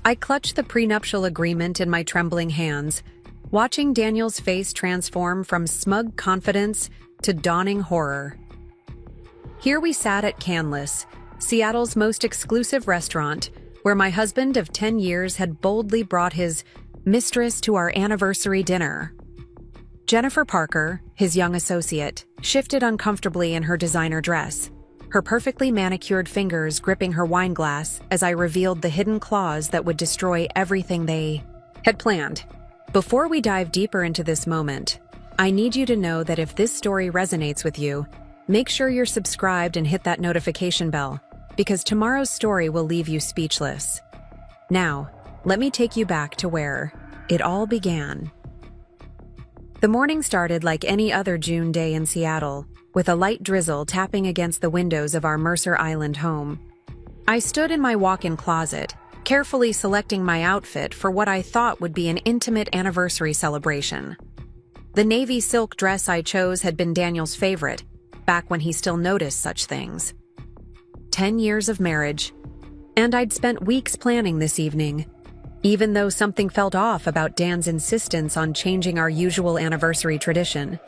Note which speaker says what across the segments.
Speaker 1: I clutched the prenuptial agreement in my trembling hands, watching Daniel's face transform from smug confidence to dawning horror. Here we sat at Canlis, Seattle's most exclusive restaurant, where my husband of 10 years had boldly brought his mistress to our anniversary dinner. Jennifer Parker, his young associate, shifted uncomfortably in her designer dress, her perfectly manicured fingers gripping her wine glass as I revealed the hidden clause that would destroy everything they had planned. Before we dive deeper into this moment, I need you to know that if this story resonates with you, make sure you're subscribed and hit that notification bell, because tomorrow's story will leave you speechless. Now, let me take you back to where it all began. The morning started like any other June day in Seattle, with a light drizzle tapping against the windows of our Mercer Island home. I stood in my walk-in closet, carefully selecting my outfit for what I thought would be an intimate anniversary celebration. The navy silk dress I chose had been Daniel's favorite, back when he still noticed such things. 10 years of marriage, and I'd spent weeks planning this evening, even though something felt off about Dan's insistence on changing our usual anniversary tradition.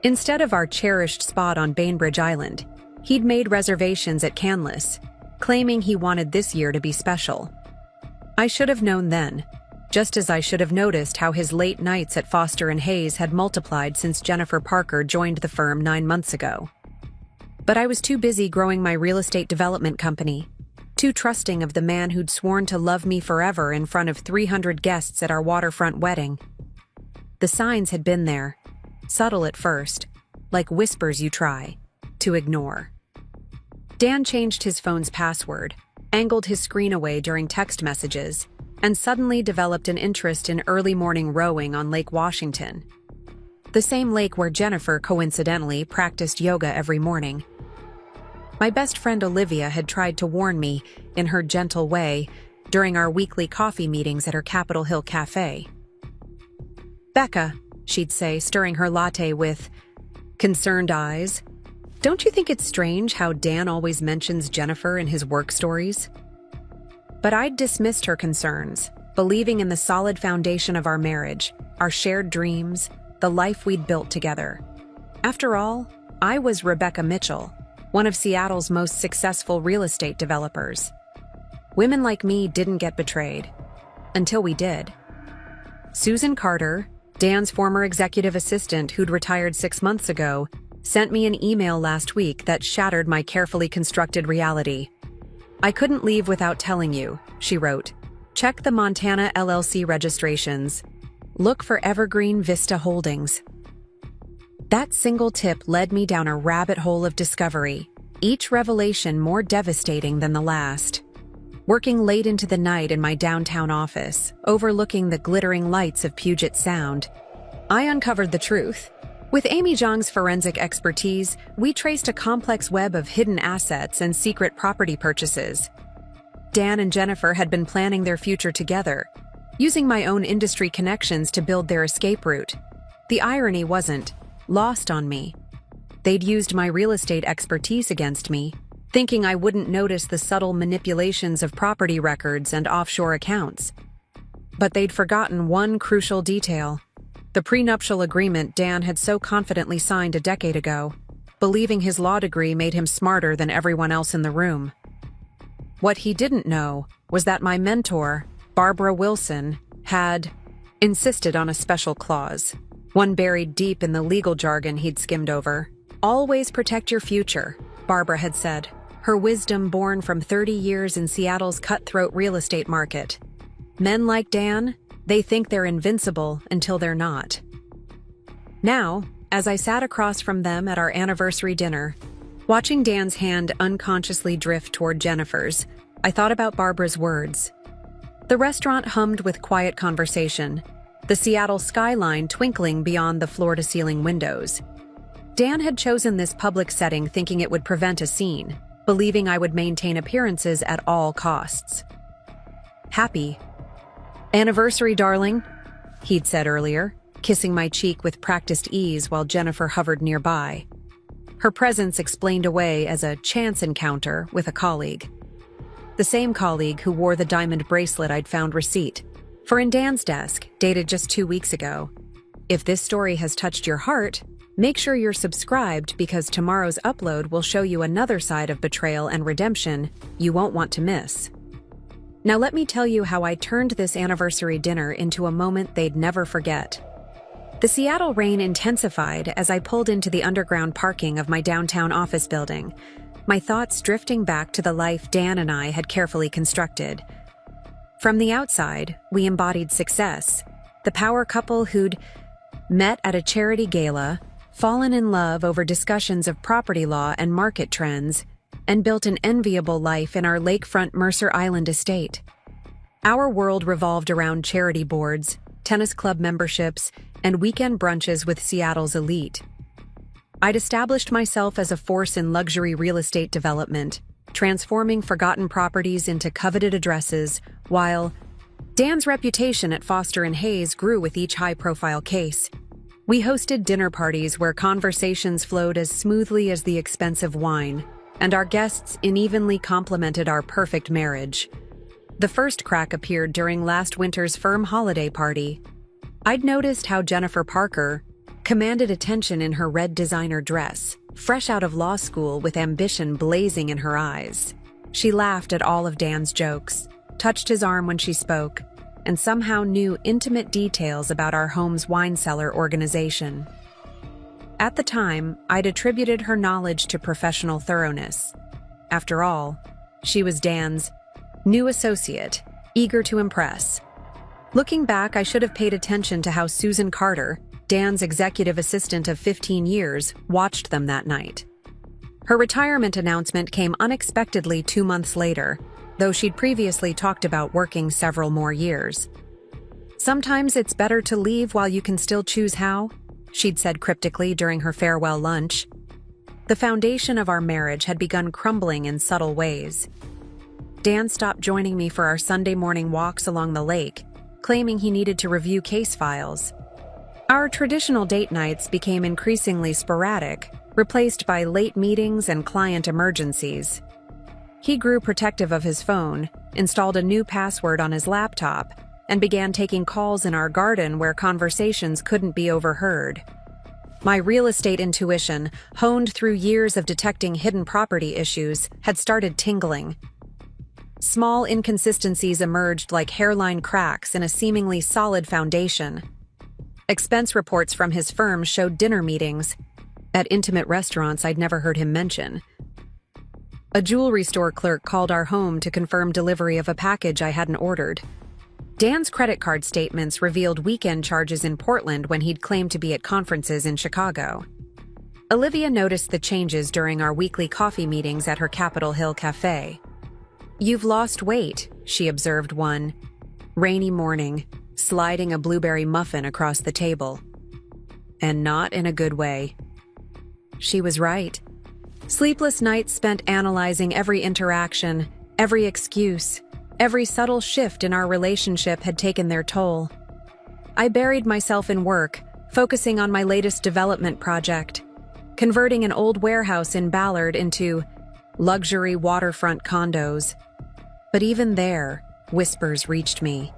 Speaker 1: Instead of our cherished spot on Bainbridge Island, he'd made reservations at Canlis, claiming he wanted this year to be special. I should have known then, just as I should have noticed how his late nights at Foster & Hayes had multiplied since Jennifer Parker joined the firm 9 months ago. But I was too busy growing my real estate development company, too trusting of the man who'd sworn to love me forever in front of 300 guests at our waterfront wedding. The signs had been there, subtle at first, like whispers you try to ignore. Dan changed his phone's password, angled his screen away during text messages, and suddenly developed an interest in early morning rowing on Lake Washington, the same lake where Jennifer coincidentally practiced yoga every morning. My best friend Olivia had tried to warn me, in her gentle way, during our weekly coffee meetings at her Capitol Hill cafe. "Becca," she'd say, stirring her latte with concerned eyes, "don't you think it's strange how Dan always mentions Jennifer in his work stories?" But I'd dismissed her concerns, believing in the solid foundation of our marriage, our shared dreams, the life we'd built together. After all, I was Rebecca Mitchell, one of Seattle's most successful real estate developers. Women like me didn't get betrayed. Until we did. Susan Carter, Dan's former executive assistant who'd retired 6 months ago, sent me an email last week that shattered my carefully constructed reality. "I couldn't leave without telling you," she wrote. "Check the Montana LLC registrations. Look for Evergreen Vista Holdings." That single tip led me down a rabbit hole of discovery, each revelation more devastating than the last. Working late into the night in my downtown office, overlooking the glittering lights of Puget Sound, I uncovered the truth. With Amy Zhang's forensic expertise, we traced a complex web of hidden assets and secret property purchases. Dan and Jennifer had been planning their future together, using my own industry connections to build their escape route. The irony wasn't lost on me. They'd used my real estate expertise against me, thinking I wouldn't notice the subtle manipulations of property records and offshore accounts. But they'd forgotten one crucial detail: the prenuptial agreement Dan had so confidently signed a decade ago, believing his law degree made him smarter than everyone else in the room. What he didn't know was that my mentor, Barbara Wilson, had insisted on a special clause, one buried deep in the legal jargon he'd skimmed over. "Always protect your future," Barbara had said, her wisdom born from 30 years in Seattle's cutthroat real estate market. Men like Dan, they think they're invincible until they're not. Now, as I sat across from them at our anniversary dinner, watching Dan's hand unconsciously drift toward Jennifer's, I thought about Barbara's words. The restaurant hummed with quiet conversation, the Seattle skyline twinkling beyond the floor-to-ceiling windows. Dan had chosen this public setting thinking it would prevent a scene, believing I would maintain appearances at all costs. "Happy anniversary, darling," he'd said earlier, kissing my cheek with practiced ease while Jennifer hovered nearby. Her presence explained away as a chance encounter with a colleague. The same colleague who wore the diamond bracelet I'd found receipt for in Dan's desk, dated just 2 weeks ago. If this story has touched your heart, make sure you're subscribed because tomorrow's upload will show you another side of betrayal and redemption you won't want to miss. Now let me tell you how I turned this anniversary dinner into a moment they'd never forget. The Seattle rain intensified as I pulled into the underground parking of my downtown office building, my thoughts drifting back to the life Dan and I had carefully constructed. From the outside, we embodied success, the power couple who'd met at a charity gala, fallen in love over discussions of property law and market trends, and built an enviable life in our lakefront Mercer Island estate. Our world revolved around charity boards, tennis club memberships, and weekend brunches with Seattle's elite. I'd established myself as a force in luxury real estate development, transforming forgotten properties into coveted addresses, while Dan's reputation at Foster & Hayes grew with each high-profile case. We hosted dinner parties where conversations flowed as smoothly as the expensive wine, and our guests unevenly complimented our perfect marriage. The first crack appeared during last winter's firm holiday party. I'd noticed how Jennifer Parker commanded attention in her red designer dress, fresh out of law school with ambition blazing in her eyes. She laughed at all of Dan's jokes, touched his arm when she spoke, and somehow knew intimate details about our home's wine cellar organization. At the time, I'd attributed her knowledge to professional thoroughness. After all, she was Dan's new associate, eager to impress. Looking back, I should have paid attention to how Susan Carter, Dan's executive assistant of 15 years, watched them that night. Her retirement announcement came unexpectedly 2 months later, though she'd previously talked about working several more years. "Sometimes it's better to leave while you can still choose how," she'd said cryptically during her farewell lunch. The foundation of our marriage had begun crumbling in subtle ways. Dan stopped joining me for our Sunday morning walks along the lake, claiming he needed to review case files. Our traditional date nights became increasingly sporadic, replaced by late meetings and client emergencies. He grew protective of his phone, installed a new password on his laptop, and began taking calls in our garden where conversations couldn't be overheard. My real estate intuition, honed through years of detecting hidden property issues, had started tingling. Small inconsistencies emerged like hairline cracks in a seemingly solid foundation. Expense reports from his firm showed dinner meetings at intimate restaurants I'd never heard him mention. A jewelry store clerk called our home to confirm delivery of a package I hadn't ordered. Dan's credit card statements revealed weekend charges in Portland when he'd claimed to be at conferences in Chicago. Olivia noticed the changes during our weekly coffee meetings at her Capitol Hill cafe. "You've lost weight," she observed one rainy morning, sliding a blueberry muffin across the table. And not in a good way. She was right. Sleepless nights spent analyzing every interaction, every excuse, every subtle shift in our relationship had taken their toll. I buried myself in work, focusing on my latest development project, converting an old warehouse in Ballard into luxury waterfront condos. But even there, whispers reached me.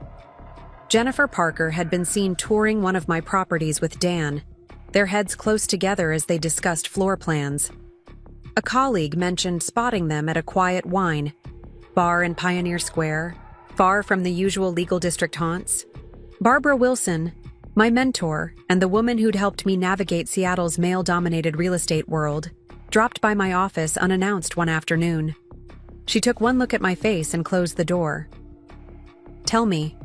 Speaker 1: Jennifer Parker had been seen touring one of my properties with Dan, their heads close together as they discussed floor plans. A colleague mentioned spotting them at a quiet wine bar in Pioneer Square, far from the usual legal district haunts. Barbara Wilson, my mentor and the woman who'd helped me navigate Seattle's male-dominated real estate world, dropped by my office unannounced one afternoon. She took one look at my face and closed the door. "Tell me,"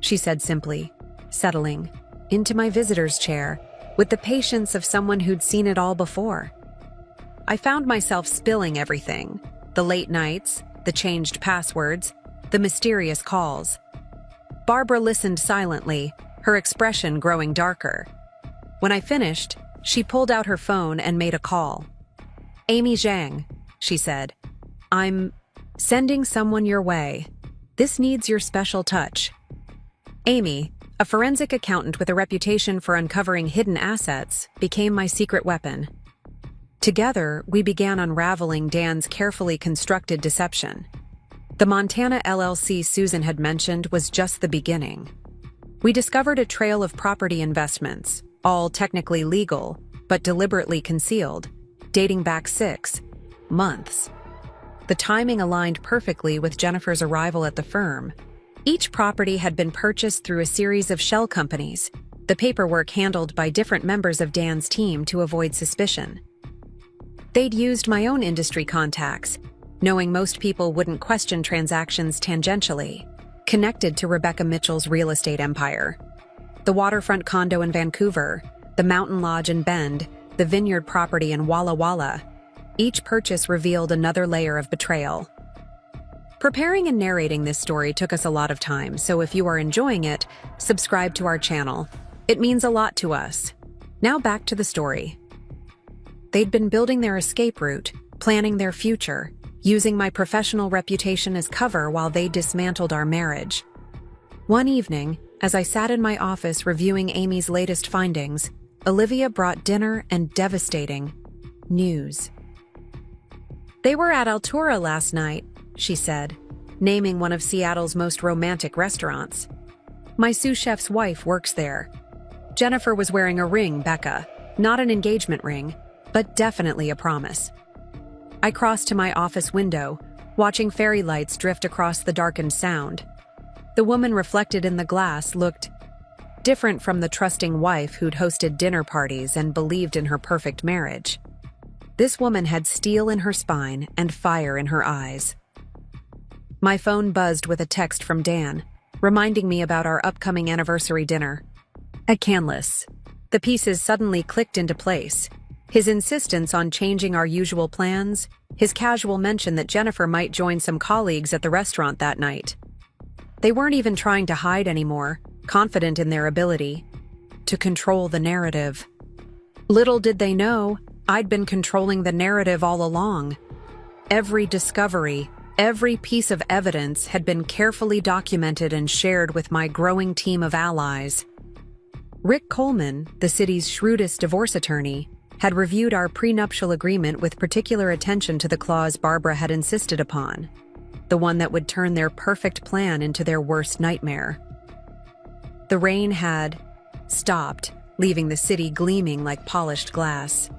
Speaker 1: she said simply, settling into my visitor's chair with the patience of someone who'd seen it all before. I found myself spilling everything: the late nights, the changed passwords, the mysterious calls. Barbara listened silently, her expression growing darker. When I finished, she pulled out her phone and made a call. "Amy Zhang," she said. "I'm sending someone your way. This needs your special touch." Amy, a forensic accountant with a reputation for uncovering hidden assets, became my secret weapon. Together, we began unraveling Dan's carefully constructed deception. The Montana LLC Susan had mentioned was just the beginning. We discovered a trail of property investments, all technically legal, but deliberately concealed, dating back 6 months. The timing aligned perfectly with Jennifer's arrival at the firm. Each property had been purchased through a series of shell companies, the paperwork handled by different members of Dan's team to avoid suspicion. They'd used my own industry contacts, knowing most people wouldn't question transactions tangentially, connected to Rebecca Mitchell's real estate empire. The waterfront condo in Vancouver, the mountain lodge in Bend, the vineyard property in Walla Walla. Each purchase revealed another layer of betrayal. Preparing and narrating this story took us a lot of time, so if you are enjoying it, subscribe to our channel. It means a lot to us. Now back to the story. They'd been building their escape route, planning their future, using my professional reputation as cover while they dismantled our marriage. One evening, as I sat in my office reviewing Amy's latest findings, Olivia brought dinner and devastating news. "They were at Altura last night," she said, naming one of Seattle's most romantic restaurants. "My sous chef's wife works there. Jennifer was wearing a ring, Becca. Not an engagement ring, but definitely a promise." I crossed to my office window, watching fairy lights drift across the darkened sound. The woman reflected in the glass looked different from the trusting wife who'd hosted dinner parties and believed in her perfect marriage. This woman had steel in her spine and fire in her eyes. My phone buzzed with a text from Dan, reminding me about our upcoming anniversary dinner. At Canlis, the pieces suddenly clicked into place. His insistence on changing our usual plans, his casual mention that Jennifer might join some colleagues at the restaurant that night. They weren't even trying to hide anymore, confident in their ability to control the narrative. Little did they know, I'd been controlling the narrative all along. Every discovery, every piece of evidence had been carefully documented and shared with my growing team of allies. Rick Coleman, the city's shrewdest divorce attorney, had reviewed our prenuptial agreement with particular attention to the clause Barbara had insisted upon, the one that would turn their perfect plan into their worst nightmare. The rain had stopped, leaving the city gleaming like polished glass.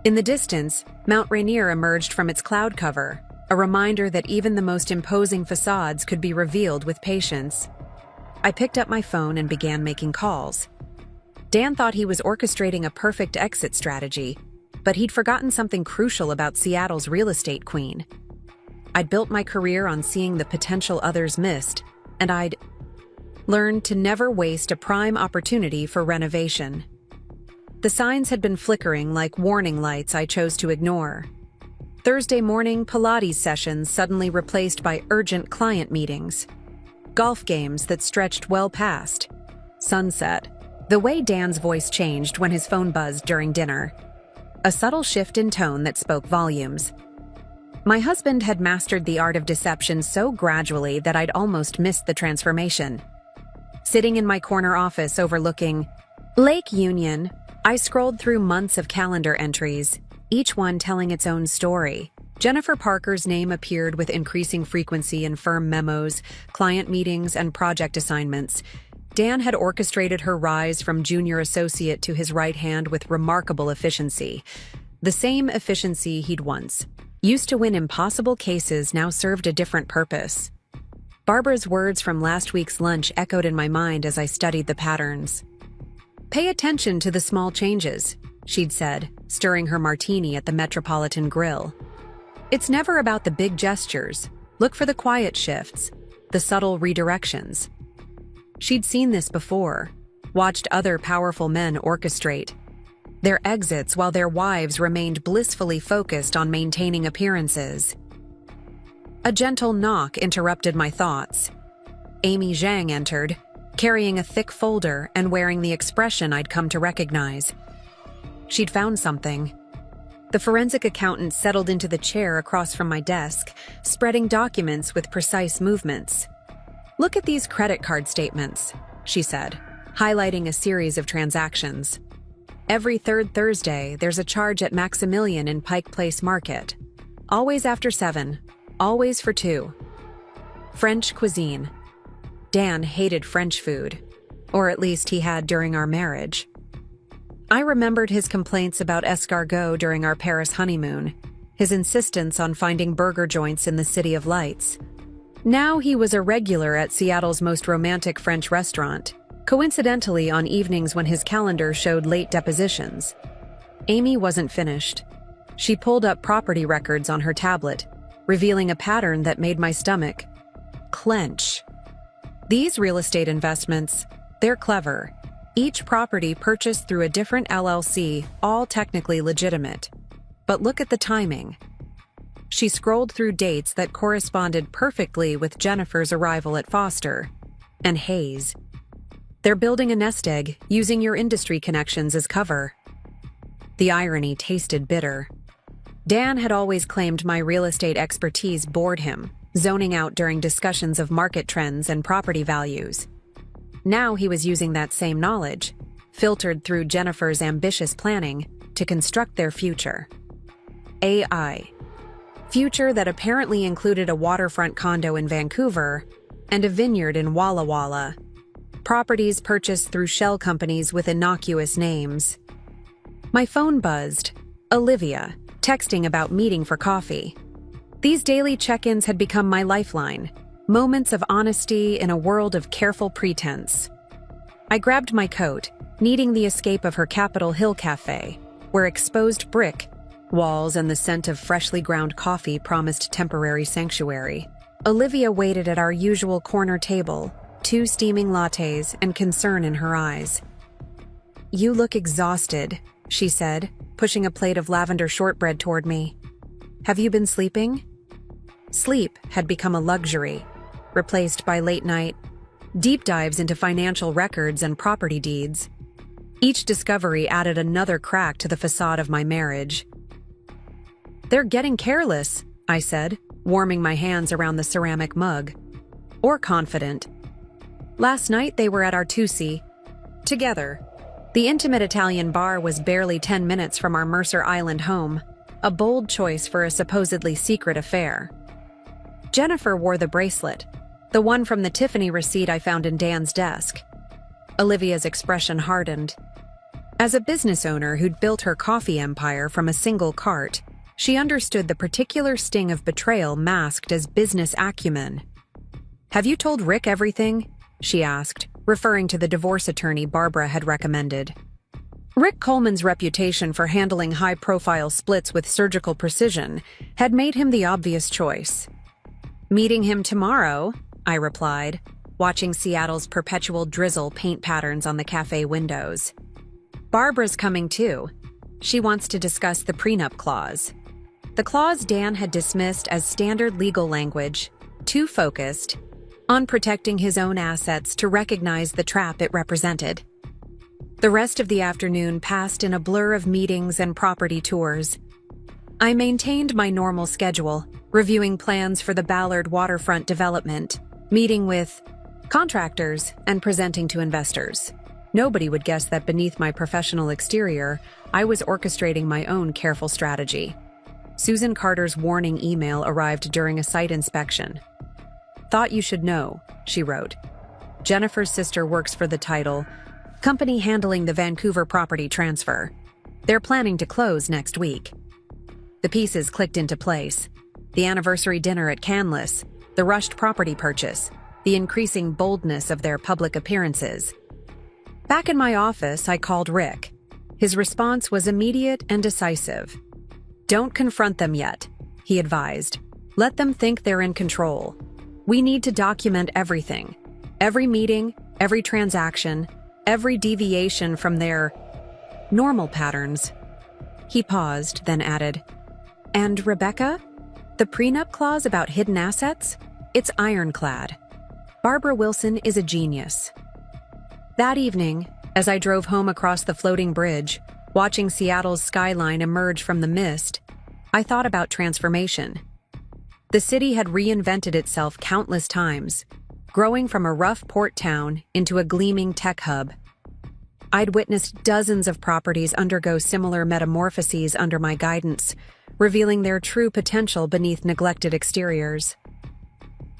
Speaker 1: In the distance, Mount Rainier emerged from its cloud cover, a reminder that even the most imposing facades could be revealed with patience. I picked up my phone and began making calls. Dan thought he was orchestrating a perfect exit strategy, but he'd forgotten something crucial about Seattle's real estate queen. I'd built my career on seeing the potential others missed, and I'd learned to never waste a prime opportunity for renovation. The signs had been flickering like warning lights I chose to ignore. Thursday morning Pilates sessions suddenly replaced by urgent client meetings. Golf games that stretched well past sunset. The way Dan's voice changed when his phone buzzed during dinner. A subtle shift in tone that spoke volumes. My husband had mastered the art of deception so gradually that I'd almost missed the transformation. Sitting in my corner office overlooking Lake Union, I scrolled through months of calendar entries, each one telling its own story. Jennifer Parker's name appeared with increasing frequency in firm memos, client meetings, and project assignments. Dan had orchestrated her rise from junior associate to his right hand with remarkable efficiency. The same efficiency he'd once used to win impossible cases now served a different purpose. Barbara's words from last week's lunch echoed in my mind as I studied the patterns. "Pay attention to the small changes," she'd said, stirring her martini at the Metropolitan Grill. "It's never about the big gestures. Look for the quiet shifts, the subtle redirections." She'd seen this before, watched other powerful men orchestrate their exits while their wives remained blissfully focused on maintaining appearances. A gentle knock interrupted my thoughts. Amy Zhang entered, carrying a thick folder and wearing the expression I'd come to recognize. She'd found something. The forensic accountant settled into the chair across from my desk, spreading documents with precise movements. "Look at these credit card statements," she said, highlighting a series of transactions. "Every third Thursday, there's a charge at Maximilian in Pike Place Market. Always after 7, always for 2. French cuisine. Dan hated French food, or at least he had during our marriage. I remembered his complaints about escargot during our Paris honeymoon, his insistence on finding burger joints in the City of Lights. Now he was a regular at Seattle's most romantic French restaurant, coincidentally on evenings when his calendar showed late depositions. Amy wasn't finished. She pulled up property records on her tablet, revealing a pattern that made my stomach clench. These real estate investments, they're clever. Each property purchased through a different LLC, all technically legitimate. But look at the timing. She scrolled through dates that corresponded perfectly with Jennifer's arrival at Foster and Hayes. They're building a nest egg, using your industry connections as cover. The irony tasted bitter. Dan had always claimed my real estate expertise bored him, zoning out during discussions of market trends and property values. Now he was using that same knowledge, filtered through Jennifer's ambitious planning, to construct their future. AI. Future that apparently included a waterfront condo in Vancouver and a vineyard in Walla Walla. Properties purchased through shell companies with innocuous names. My phone buzzed. Olivia, texting about meeting for coffee. These daily check-ins had become my lifeline, moments of honesty in a world of careful pretense. I grabbed my coat, needing the escape of her Capitol Hill cafe, where exposed brick walls and the scent of freshly ground coffee promised temporary sanctuary. Olivia waited at our usual corner table, 2 steaming lattes and concern in her eyes. "You look exhausted," she said, pushing a plate of lavender shortbread toward me. "Have you been sleeping?" Sleep had become a luxury, replaced by late-night deep dives into financial records and property deeds. Each discovery added another crack to the facade of my marriage. "They're getting careless," I said, warming my hands around the ceramic mug. "Or confident. Last night they were at our Tusi, together. The intimate Italian bar was barely 10 minutes from our Mercer Island home, a bold choice for a supposedly secret affair. Jennifer wore the bracelet, the one from the Tiffany receipt I found in Dan's desk." Olivia's expression hardened. As a business owner who'd built her coffee empire from a single cart, she understood the particular sting of betrayal masked as business acumen. "Have you told Rick everything?" she asked, referring to the divorce attorney Barbara had recommended. Rick Coleman's reputation for handling high-profile splits with surgical precision had made him the obvious choice. "Meeting him tomorrow," I replied, watching Seattle's perpetual drizzle paint patterns on the cafe windows. "Barbara's coming too. She wants to discuss the prenup clause." The clause Dan had dismissed as standard legal language, too focused on protecting his own assets to recognize the trap it represented. The rest of the afternoon passed in a blur of meetings and property tours. I maintained my normal schedule, reviewing plans for the Ballard waterfront development, meeting with contractors, and presenting to investors. Nobody would guess that beneath my professional exterior, I was orchestrating my own careful strategy. Susan Carter's warning email arrived during a site inspection. "Thought you should know," she wrote. "Jennifer's sister works for the title company handling the Vancouver property transfer. They're planning to close next week." The pieces clicked into place. The anniversary dinner at Canlis, the rushed property purchase, the increasing boldness of their public appearances. Back in my office, I called Rick. His response was immediate and decisive. "Don't confront them yet," he advised. "Let them think they're in control. We need to document everything. Every meeting, every transaction, every deviation from their normal patterns." He paused, then added, "And Rebecca? The prenup clause about hidden assets? It's ironclad. Barbara Wilson is a genius." That evening, as I drove home across the floating bridge, watching Seattle's skyline emerge from the mist, I thought about transformation. The city had reinvented itself countless times, growing from a rough port town into a gleaming tech hub. I'd witnessed dozens of properties undergo similar metamorphoses under my guidance, revealing their true potential beneath neglected exteriors.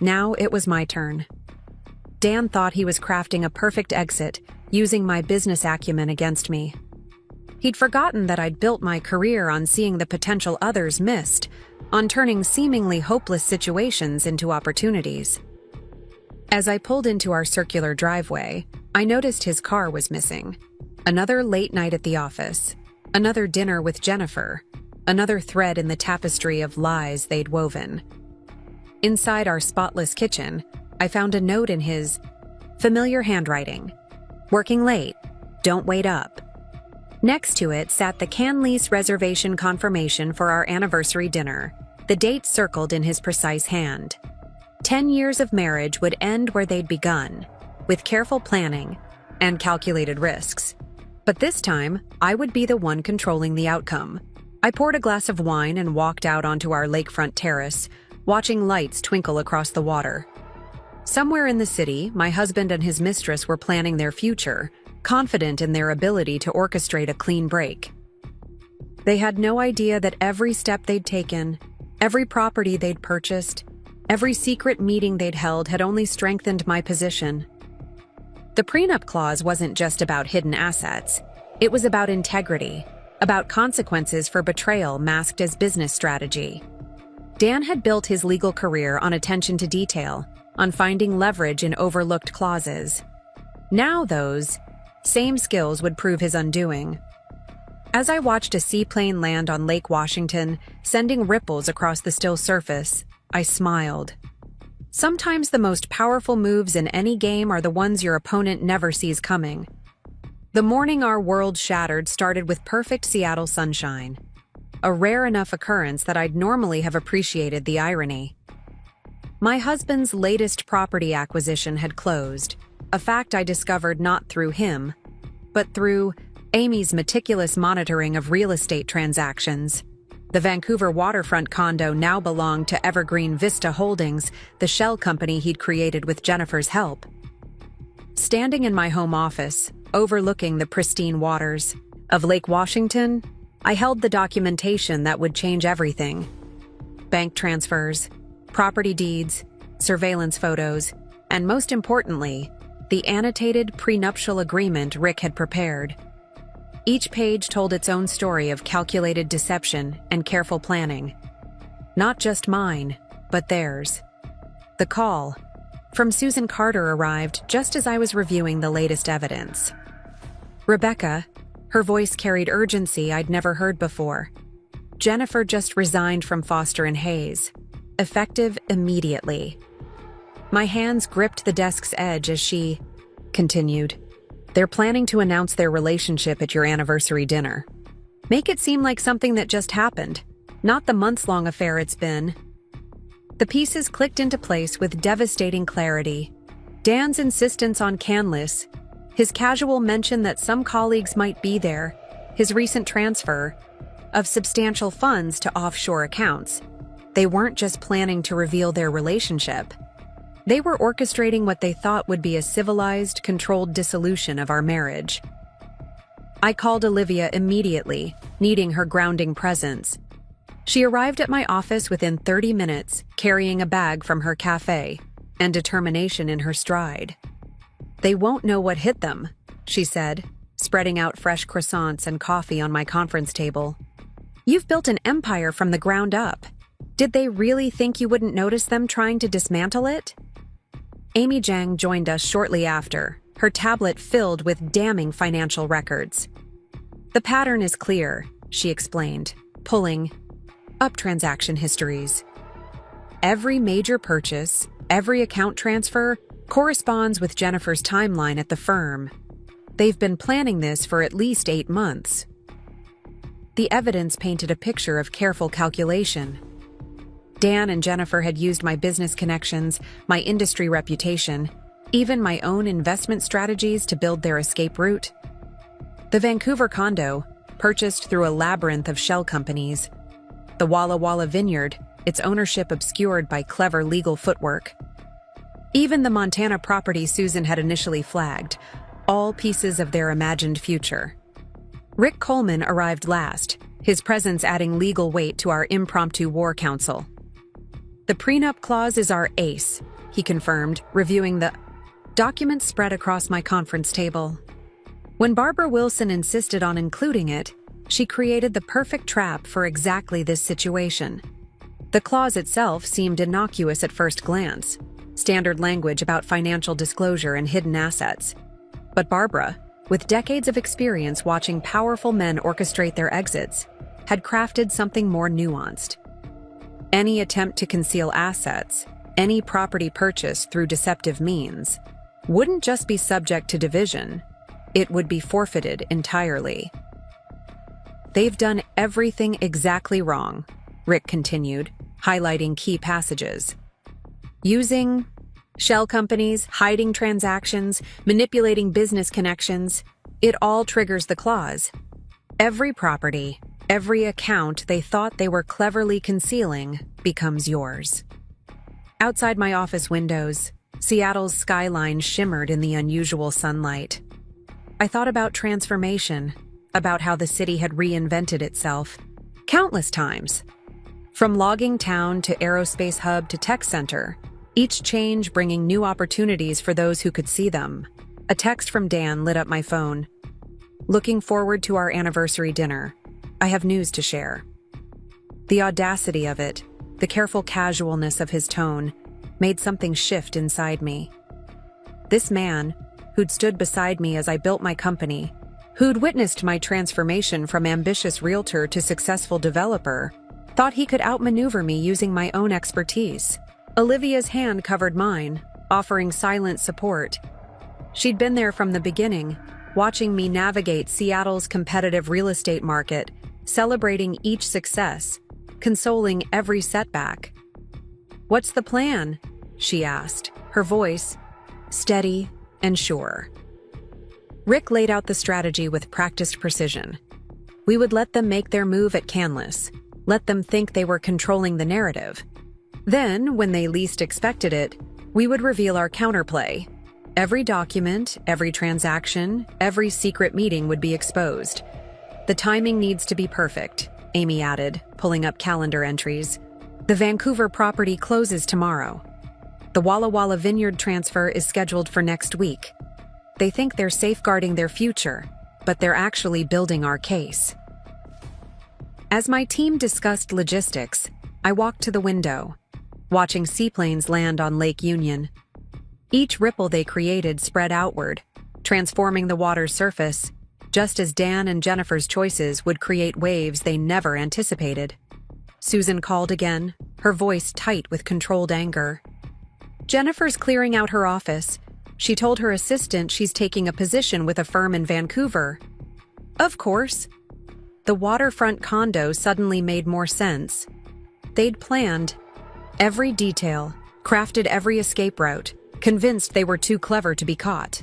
Speaker 1: Now it was my turn. Dan thought he was crafting a perfect exit, using my business acumen against me. He'd forgotten that I'd built my career on seeing the potential others missed, on turning seemingly hopeless situations into opportunities. As I pulled into our circular driveway, I noticed his car was missing. Another late night at the office, another dinner with Jennifer, another thread in the tapestry of lies they'd woven. Inside our spotless kitchen, I found a note in his familiar handwriting. "Working late. Don't wait up." Next to it sat the Canlis reservation confirmation for our anniversary dinner, the date circled in his precise hand. 10 years of marriage would end where they'd begun, with careful planning and calculated risks. But this time, I would be the one controlling the outcome. I poured a glass of wine and walked out onto our lakefront terrace, watching lights twinkle across the water. Somewhere in the city, my husband and his mistress were planning their future, confident in their ability to orchestrate a clean break. They had no idea that every step they'd taken, every property they'd purchased, every secret meeting they'd held had only strengthened my position. The prenup clause wasn't just about hidden assets. It was about integrity, about consequences for betrayal masked as business strategy. Dan had built his legal career on attention to detail, on finding leverage in overlooked clauses. Now those same skills would prove his undoing. As I watched a seaplane land on Lake Washington, sending ripples across the still surface, I smiled. Sometimes the most powerful moves in any game are the ones your opponent never sees coming. The morning our world shattered started with perfect Seattle sunshine, a rare enough occurrence that I'd normally have appreciated the irony. My husband's latest property acquisition had closed, a fact I discovered not through him, but through Amy's meticulous monitoring of real estate transactions. The Vancouver waterfront condo now belonged to Evergreen Vista Holdings, the shell company he'd created with Jennifer's help. Standing in my home office, overlooking the pristine waters of Lake Washington, I held the documentation that would change everything. Bank transfers, property deeds, surveillance photos, and most importantly, the annotated prenuptial agreement Rick had prepared. Each page told its own story of calculated deception and careful planning. Not just mine, but theirs. The call from Susan Carter arrived just as I was reviewing the latest evidence. "Rebecca," her voice carried urgency I'd never heard before. "Jennifer just resigned from Foster and Hayes, effective immediately." My hands gripped the desk's edge as she continued. "They're planning to announce their relationship at your anniversary dinner. Make it seem like something that just happened, not the months-long affair it's been." The pieces clicked into place with devastating clarity. Dan's insistence on Canlis, his casual mention that some colleagues might be there, his recent transfer of substantial funds to offshore accounts. They weren't just planning to reveal their relationship. They were orchestrating what they thought would be a civilized, controlled dissolution of our marriage. I called Olivia immediately, needing her grounding presence. She arrived at my office within 30 minutes, carrying a bag from her cafe, and determination in her stride. "They won't know what hit them," she said, spreading out fresh croissants and coffee on my conference table. "You've built an empire from the ground up. Did they really think you wouldn't notice them trying to dismantle it?" Amy Jang joined us shortly after, her tablet filled with damning financial records. "The pattern is clear," she explained, pulling up transaction histories. "Every major purchase, every account transfer, corresponds with Jennifer's timeline at the firm. They've been planning this for at least 8 months." The evidence painted a picture of careful calculation. Dan and Jennifer had used my business connections, my industry reputation, even my own investment strategies to build their escape route. The Vancouver condo, purchased through a labyrinth of shell companies. The Walla Walla vineyard, its ownership obscured by clever legal footwork. Even the Montana property Susan had initially flagged, all pieces of their imagined future. Rick Coleman arrived last, his presence adding legal weight to our impromptu war council. The prenup clause is our ace, he confirmed, reviewing the documents spread across my conference table. When Barbara Wilson insisted on including it, she created the perfect trap for exactly this situation. The clause itself seemed innocuous at first glance, standard language about financial disclosure and hidden assets. But Barbara, with decades of experience watching powerful men orchestrate their exits, had crafted something more nuanced. Any attempt to conceal assets, any property purchase through deceptive means, wouldn't just be subject to division, it would be forfeited entirely. They've done everything exactly wrong, Rick continued, highlighting key passages. Using shell companies, hiding transactions, manipulating business connections, it all triggers the clause. Every property, every account they thought they were cleverly concealing becomes yours. Outside my office windows, Seattle's skyline shimmered in the unusual sunlight. I thought about transformation, about how the city had reinvented itself countless times. From logging town to aerospace hub to tech center, each change bringing new opportunities for those who could see them. A text from Dan lit up my phone. Looking forward to our anniversary dinner. I have news to share. The audacity of it, the careful casualness of his tone, made something shift inside me. This man, who'd stood beside me as I built my company, who'd witnessed my transformation from ambitious realtor to successful developer, thought he could outmaneuver me using my own expertise. Olivia's hand covered mine, offering silent support. She'd been there from the beginning, watching me navigate Seattle's competitive real estate market, celebrating each success, consoling every setback. "What's the plan?" she asked, her voice steady and sure. Rick laid out the strategy with practiced precision. We would let them make their move at Canlis, let them think they were controlling the narrative. Then, when they least expected it, we would reveal our counterplay. Every document, every transaction, every secret meeting would be exposed. The timing needs to be perfect, Amy added, pulling up calendar entries. The Vancouver property closes tomorrow. The Walla Walla Vineyard transfer is scheduled for next week. They think they're safeguarding their future, but they're actually building our case. As my team discussed logistics, I walked to the window, watching seaplanes land on Lake Union. Each ripple they created spread outward, transforming the water's surface, just as Dan and Jennifer's choices would create waves they never anticipated. Susan called again, her voice tight with controlled anger. Jennifer's clearing out her office. She told her assistant she's taking a position with a firm in Vancouver. Of course. The waterfront condo suddenly made more sense. They'd planned every detail, crafted every escape route, convinced they were too clever to be caught.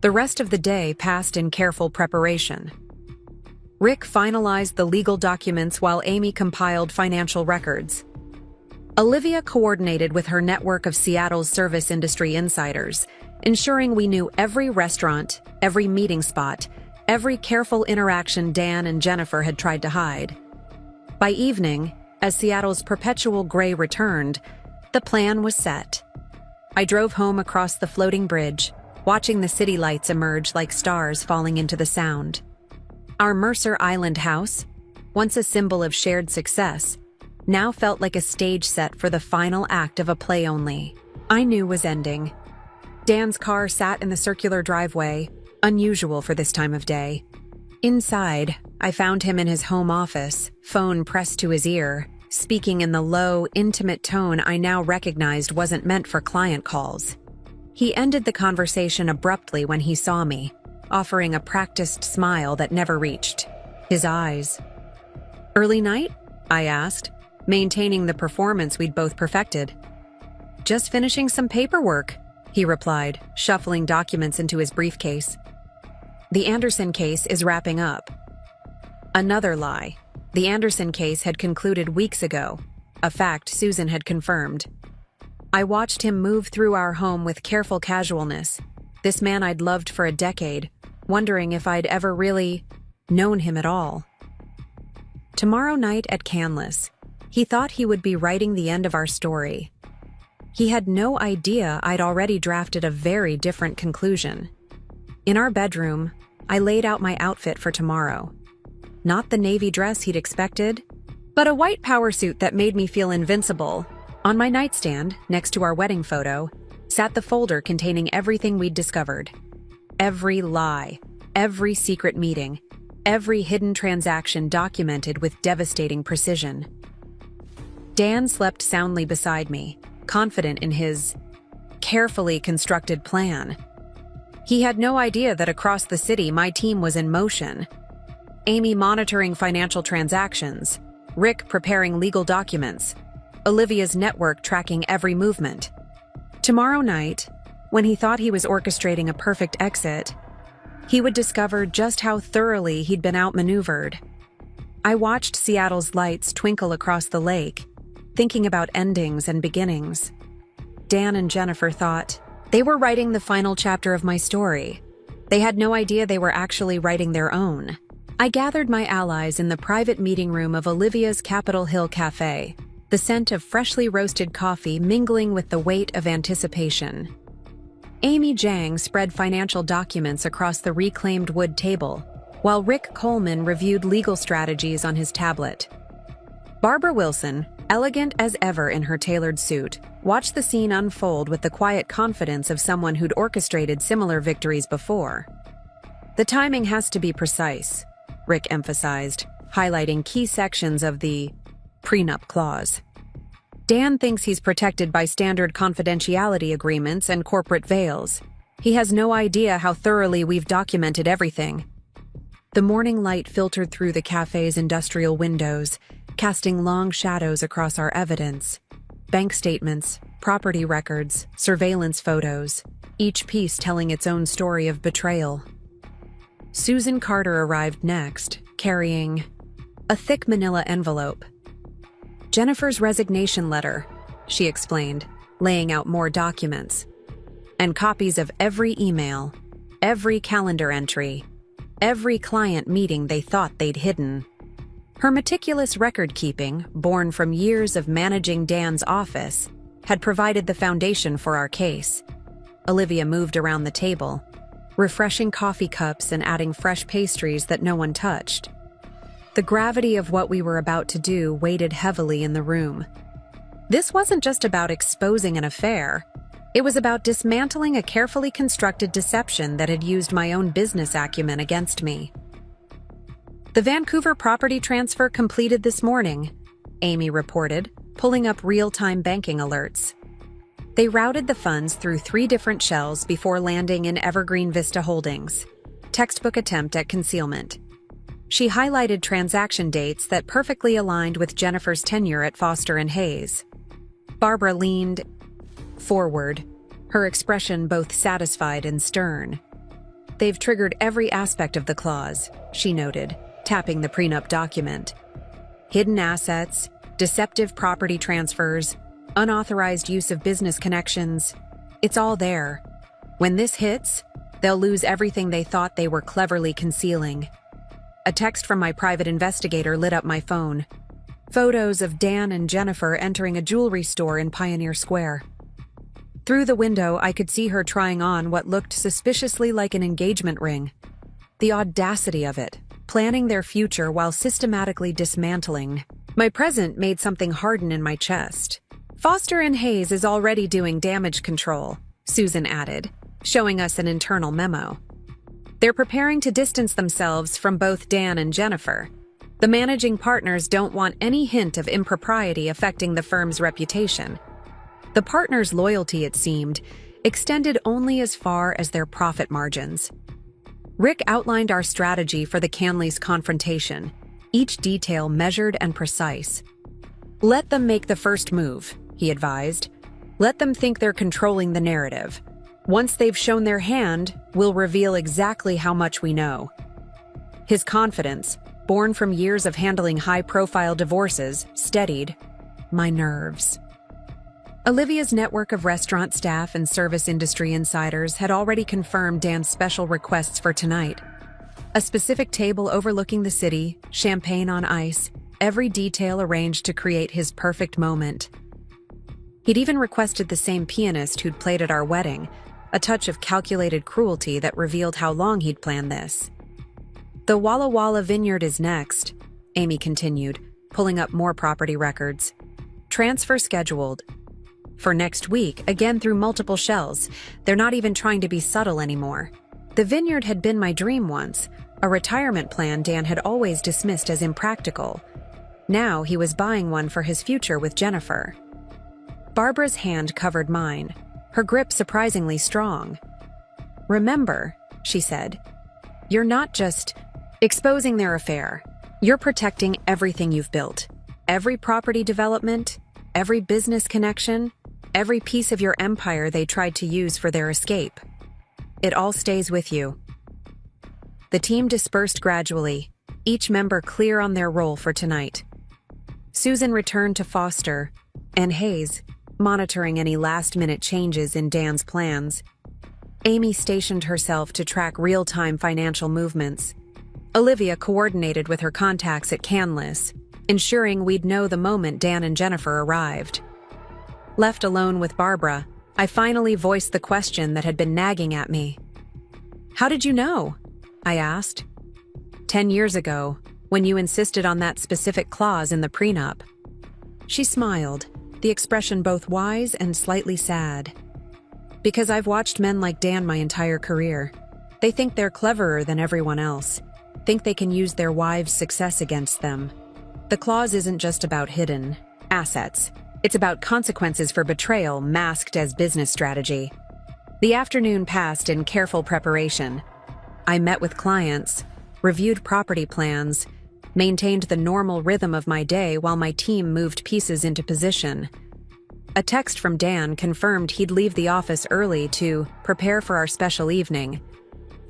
Speaker 1: The rest of the day passed in careful preparation. Rick finalized the legal documents while Amy compiled financial records. Olivia coordinated with her network of Seattle's service industry insiders, ensuring we knew every restaurant, every meeting spot, every careful interaction Dan and Jennifer had tried to hide. By evening, as Seattle's perpetual gray returned, the plan was set. I drove home across the floating bridge, watching the city lights emerge like stars falling into the Sound. Our Mercer Island house, once a symbol of shared success, now felt like a stage set for the final act of a play I knew was ending. Dan's car sat in the circular driveway, unusual for this time of day. Inside, I found him in his home office, phone pressed to his ear, speaking in the low, intimate tone I now recognized wasn't meant for client calls. He ended the conversation abruptly when he saw me, offering a practiced smile that never reached his eyes. "Early night?" I asked, maintaining the performance we'd both perfected. "Just finishing some paperwork," he replied, shuffling documents into his briefcase. "The Anderson case is wrapping up." Another lie. The Anderson case had concluded weeks ago, a fact Susan had confirmed. I watched him move through our home with careful casualness, this man I'd loved for a decade, wondering if I'd ever really known him at all. "Tomorrow night at Canlis," He thought he would be writing the end of our story. He had no idea I'd already drafted a very different conclusion. In our bedroom, I laid out my outfit for tomorrow. Not the navy dress he'd expected, but a white power suit that made me feel invincible. On my nightstand, next to our wedding photo, sat the folder containing everything we'd discovered. Every lie, every secret meeting, every hidden transaction documented with devastating precision. Dan slept soundly beside me, confident in his carefully constructed plan. He had no idea that across the city my team was in motion. Amy monitoring financial transactions, Rick preparing legal documents, Olivia's network tracking every movement. Tomorrow night, when he thought he was orchestrating a perfect exit, he would discover just how thoroughly he'd been outmaneuvered. I watched Seattle's lights twinkle across the lake, thinking about endings and beginnings. Dan and Jennifer thought they were writing the final chapter of my story. They had no idea they were actually writing their own. I gathered my allies in the private meeting room of Olivia's Capitol Hill Cafe, the scent of freshly roasted coffee mingling with the weight of anticipation. Amy Jang spread financial documents across the reclaimed wood table, while Rick Coleman reviewed legal strategies on his tablet. Barbara Wilson, elegant as ever in her tailored suit, watched the scene unfold with the quiet confidence of someone who'd orchestrated similar victories before. The timing has to be precise, Rick emphasized, highlighting key sections of the Prenup clause. Dan thinks he's protected by standard confidentiality agreements and corporate veils. He has no idea how thoroughly we've documented everything. The morning light filtered through the cafe's industrial windows, casting long shadows across our evidence. Bank statements, property records, surveillance photos, each piece telling its own story of betrayal. Susan Carter arrived next, carrying a thick manila envelope. Jennifer's resignation letter, she explained, laying out more documents. And copies of every email, every calendar entry, every client meeting they thought they'd hidden. Her meticulous record-keeping, born from years of managing Dan's office, had provided the foundation for our case. Olivia moved around the table, refreshing coffee cups and adding fresh pastries that no one touched. The gravity of what we were about to do weighted heavily in the room. This wasn't just about exposing an affair. It was about dismantling a carefully constructed deception that had used my own business acumen against me. The Vancouver property transfer completed this morning, Amy reported, pulling up real-time banking alerts. They routed the funds through 3 different shells before landing in Evergreen Vista Holdings. Textbook attempt at concealment. She highlighted transaction dates that perfectly aligned with Jennifer's tenure at Foster & Hayes. Barbara leaned forward, her expression both satisfied and stern. They've triggered every aspect of the clause, she noted, tapping the prenup document. Hidden assets, deceptive property transfers, unauthorized use of business connections. It's all there. When this hits, they'll lose everything they thought they were cleverly concealing. A text from my private investigator lit up my phone. Photos of Dan and Jennifer entering a jewelry store in Pioneer Square. Through the window, I could see her trying on what looked suspiciously like an engagement ring. The audacity of it, planning their future while systematically dismantling. My present made something harden in my chest. Foster & Hayes is already doing damage control, Susan added, showing us an internal memo. They're preparing to distance themselves from both Dan and Jennifer. The managing partners don't want any hint of impropriety affecting the firm's reputation. The partners' loyalty, it seemed, extended only as far as their profit margins. Rick outlined our strategy for the Canleys' confrontation, each detail measured and precise. Let them make the first move, he advised. Let them think they're controlling the narrative. Once they've shown their hand, we'll reveal exactly how much we know. His confidence, born from years of handling high-profile divorces, steadied my nerves. Olivia's network of restaurant staff and service industry insiders had already confirmed Dan's special requests for tonight. A specific table overlooking the city, champagne on ice, every detail arranged to create his perfect moment. He'd even requested the same pianist who'd played at our wedding, a touch of calculated cruelty that revealed how long he'd planned this. The Walla Walla Vineyard is next, Amy continued, pulling up more property records. Transfer scheduled. For next week, again through multiple shells. They're not even trying to be subtle anymore. The vineyard had been my dream once, a retirement plan Dan had always dismissed as impractical. Now he was buying one for his future with Jennifer. Barbara's hand covered mine, her grip surprisingly strong. "Remember," she said, "you're not just exposing their affair. You're protecting everything you've built. Every property development, every business connection, every piece of your empire they tried to use for their escape. It all stays with you." The team dispersed gradually, each member clear on their role for tonight. Susan returned to Foster, and Hayes, monitoring any last-minute changes in Dan's plans. Amy stationed herself to track real-time financial movements. Olivia coordinated with her contacts at Canlis, ensuring we'd know the moment Dan and Jennifer arrived. Left alone with Barbara, I finally voiced the question that had been nagging at me. "How did you know?" I asked. 10 years ago, when you insisted on that specific clause in the prenup." She smiled, the expression both wise and slightly sad. "Because I've watched men like Dan my entire career. They think they're cleverer than everyone else, think they can use their wives' success against them. The clause isn't just about hidden assets. It's about consequences for betrayal masked as business strategy." The afternoon passed in careful preparation. I met with clients, reviewed property plans, maintained the normal rhythm of my day while my team moved pieces into position. A text from Dan confirmed he'd leave the office early to prepare for our special evening.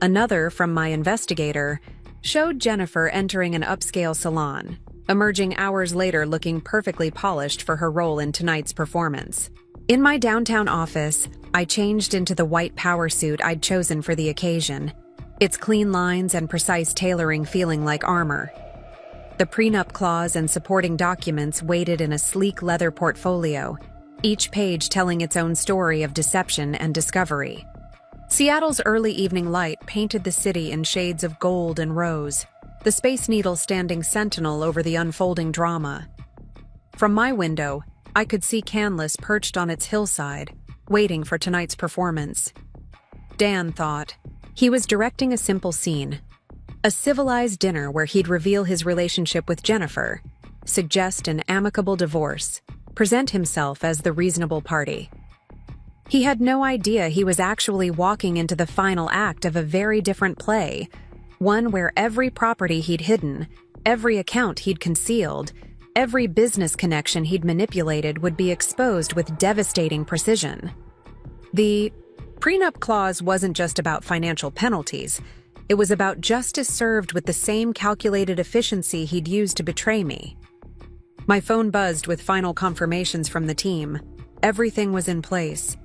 Speaker 1: Another, from my investigator, showed Jennifer entering an upscale salon, emerging hours later looking perfectly polished for her role in tonight's performance. In my downtown office, I changed into the white power suit I'd chosen for the occasion, its clean lines and precise tailoring feeling like armor. The prenup clause and supporting documents waited in a sleek leather portfolio, each page telling its own story of deception and discovery. Seattle's early evening light painted the city in shades of gold and rose, the Space Needle standing sentinel over the unfolding drama. From my window, I could see Canlis perched on its hillside, waiting for tonight's performance. Dan thought. He was directing a simple scene. A civilized dinner where he'd reveal his relationship with Jennifer, suggest an amicable divorce, present himself as the reasonable party. He had no idea he was actually walking into the final act of a very different play, one where every property he'd hidden, every account he'd concealed, every business connection he'd manipulated would be exposed with devastating precision. The prenup clause wasn't just about financial penalties. It was about justice served with the same calculated efficiency he'd used to betray me. My phone buzzed with final confirmations from the team. Everything was in place.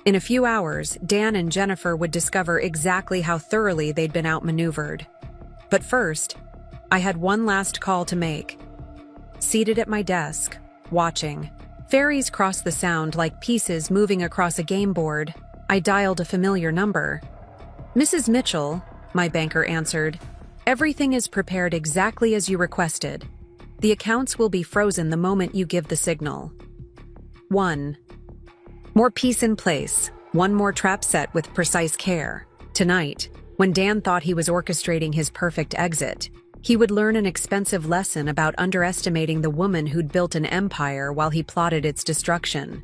Speaker 1: In a few hours, Dan and Jennifer would discover exactly how thoroughly they'd been outmaneuvered. But first, I had one last call to make. Seated at my desk, watching, fairies crossed the sound like pieces moving across a game board. I dialed a familiar number. "Mrs. Mitchell," my banker answered, "everything is prepared exactly as you requested. The accounts will be frozen the moment you give the signal." 1. More peace in place, one more trap set with precise care. Tonight, when Dan thought he was orchestrating his perfect exit, he would learn an expensive lesson about underestimating the woman who'd built an empire while he plotted its destruction.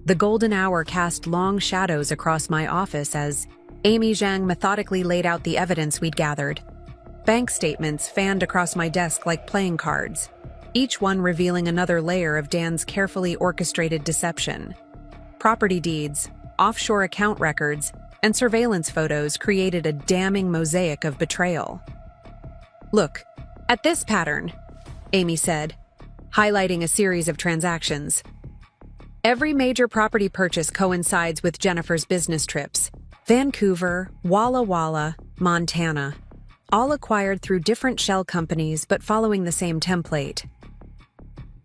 Speaker 1: The golden hour cast long shadows across my office as Amy Zhang methodically laid out the evidence we'd gathered. Bank statements fanned across my desk like playing cards, each one revealing another layer of Dan's carefully orchestrated deception. Property deeds, offshore account records, and surveillance photos created a damning mosaic of betrayal. "Look, at this pattern," Amy said, highlighting a series of transactions. "Every major property purchase coincides with Jennifer's business trips. Vancouver, Walla Walla, Montana. all acquired through different shell companies but following the same template.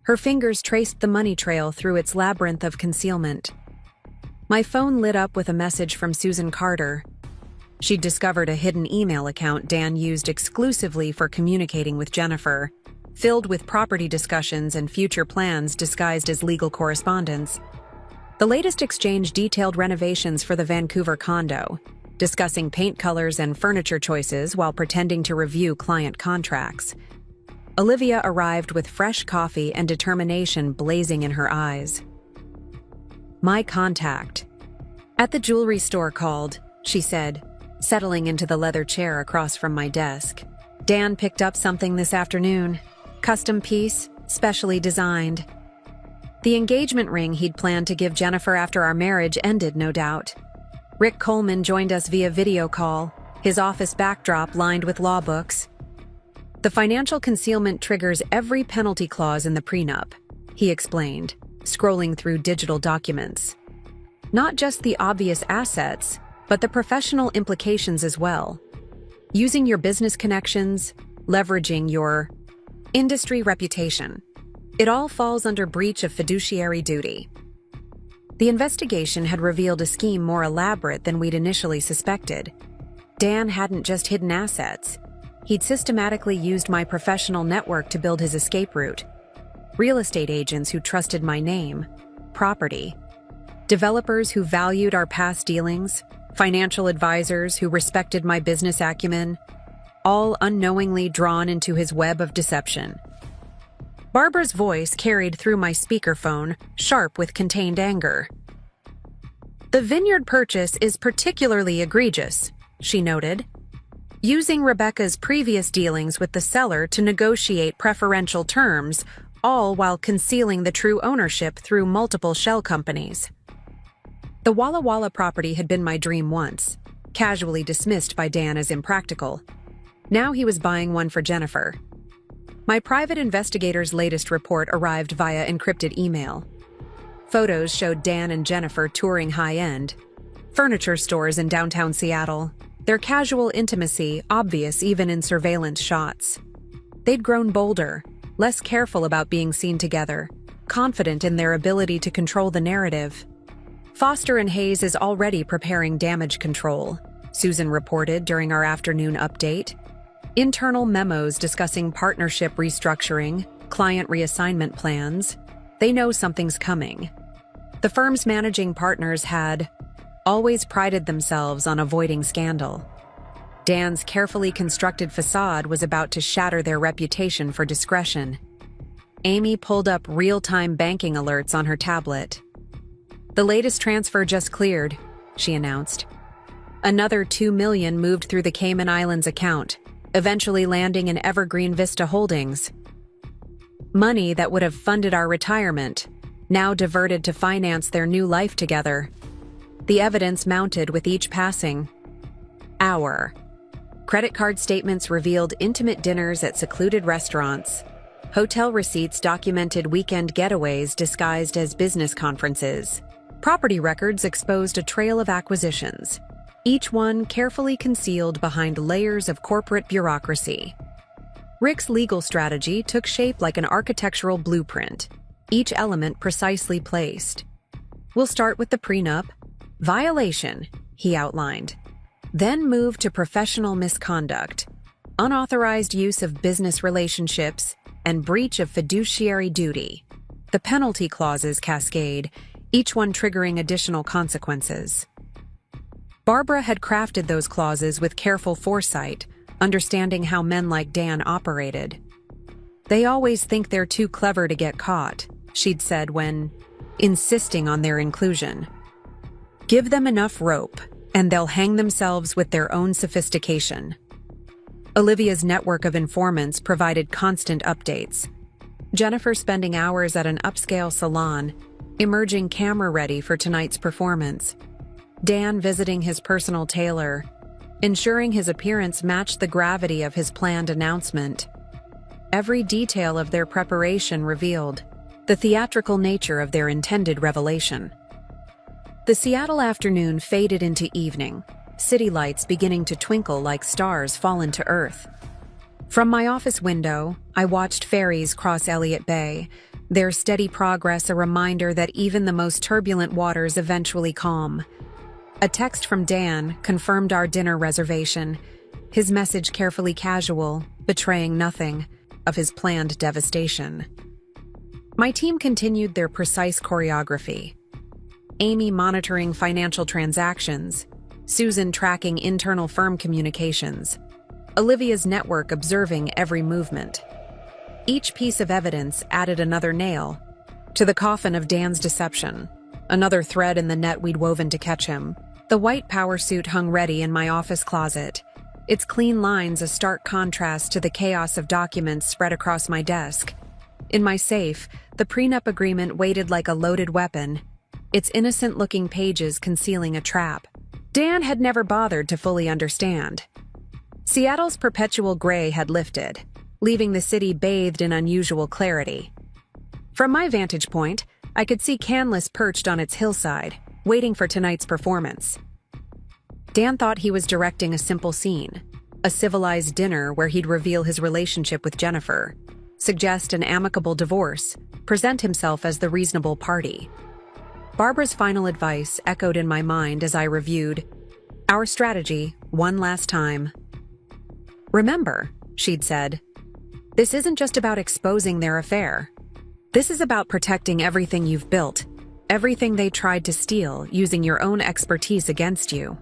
Speaker 1: Her fingers traced the money trail through its labyrinth of concealment. My phone lit up with a message from Susan Carter. She'd discovered a hidden email account Dan used exclusively for communicating with Jennifer, filled with property discussions and future plans disguised as legal correspondence. The latest exchange detailed renovations for the Vancouver condo, discussing paint colors and furniture choices while pretending to review client contracts. Olivia arrived with fresh coffee and determination blazing in her eyes. My contact. At the jewelry store called, she said, settling into the leather chair across from my desk. Dan picked up something this afternoon. Custom piece, specially designed. The engagement ring he'd planned to give Jennifer after our marriage ended, no doubt. Rick Coleman joined us via video call, his office backdrop lined with law books. The financial concealment triggers every penalty clause in the prenup, he explained, scrolling through digital documents. Not just the obvious assets, but the professional implications as well. Using your business connections, leveraging your industry reputation. It all falls under breach of fiduciary duty. The investigation had revealed a scheme more elaborate than we'd initially suspected. Dan hadn't just hidden assets. He'd systematically used my professional network to build his escape route. Real estate agents who trusted my name, property, developers who valued our past dealings, financial advisors who respected my business acumen, all unknowingly drawn into his web of deception. Barbara's voice carried through my speakerphone, sharp with contained anger. The vineyard purchase is particularly egregious, she noted, using Rebecca's previous dealings with the seller to negotiate preferential terms, all while concealing the true ownership through multiple shell companies. The Walla Walla property had been my dream once, casually dismissed by Dan as impractical. Now he was buying one for Jennifer. My private investigator's latest report arrived via encrypted email. Photos showed Dan and Jennifer touring high-end furniture stores in downtown Seattle, their casual intimacy obvious even in surveillance shots. They'd grown bolder, less careful about being seen together, confident in their ability to control the narrative. Foster and Hayes is already preparing damage control, Susan reported during our afternoon update. Internal memos discussing partnership restructuring, client reassignment plans. They know something's coming. The firm's managing partners had always prided themselves on avoiding scandal. Dan's carefully constructed facade was about to shatter their reputation for discretion. Amy pulled up real-time banking alerts on her tablet. The latest transfer just cleared, she announced. Another $2 million moved through the Cayman Islands account, eventually landing in Evergreen Vista Holdings. Money that would have funded our retirement, now diverted to finance their new life together. The evidence mounted with each passing hour. Credit card statements revealed intimate dinners at secluded restaurants. Hotel receipts documented weekend getaways disguised as business conferences. Property records exposed a trail of acquisitions, each one carefully concealed behind layers of corporate bureaucracy. Rick's legal strategy took shape like an architectural blueprint, each element precisely placed. We'll start with the prenup violation, he outlined, then move to professional misconduct, unauthorized use of business relationships, and breach of fiduciary duty. The penalty clauses cascade, each one triggering additional consequences. Barbara had crafted those clauses with careful foresight, understanding how men like Dan operated. They always think they're too clever to get caught, she'd said when insisting on their inclusion. Give them enough rope, and they'll hang themselves with their own sophistication. Olivia's network of informants provided constant updates. Jennifer spending hours at an upscale salon, emerging camera-ready for tonight's performance. Dan visiting his personal tailor, ensuring his appearance matched the gravity of his planned announcement. Every detail of their preparation revealed the theatrical nature of their intended revelation. The Seattle afternoon faded into evening, city lights beginning to twinkle like stars fallen to earth. From my office window, I watched ferries cross Elliott Bay, their steady progress a reminder that even the most turbulent waters eventually calm. A text from Dan confirmed our dinner reservation, his message carefully casual, betraying nothing of his planned devastation. My team continued their precise choreography. Amy monitoring financial transactions, Susan tracking internal firm communications, Olivia's network observing every movement. Each piece of evidence added another nail to the coffin of Dan's deception, another thread in the net we'd woven to catch him. The white power suit hung ready in my office closet, its clean lines a stark contrast to the chaos of documents spread across my desk. In my safe, the prenup agreement waited like a loaded weapon, its innocent-looking pages concealing a trap Dan had never bothered to fully understand. Seattle's perpetual gray had lifted, leaving the city bathed in unusual clarity. From my vantage point, I could see Canlis perched on its hillside, waiting for tonight's performance. Dan thought he was directing a simple scene, a civilized dinner where he'd reveal his relationship with Jennifer, suggest an amicable divorce, present himself as the reasonable party. Barbara's final advice echoed in my mind as I reviewed our strategy one last time. "Remember," she'd said, "this isn't just about exposing their affair. This is about protecting everything you've built, everything they tried to steal using your own expertise against you."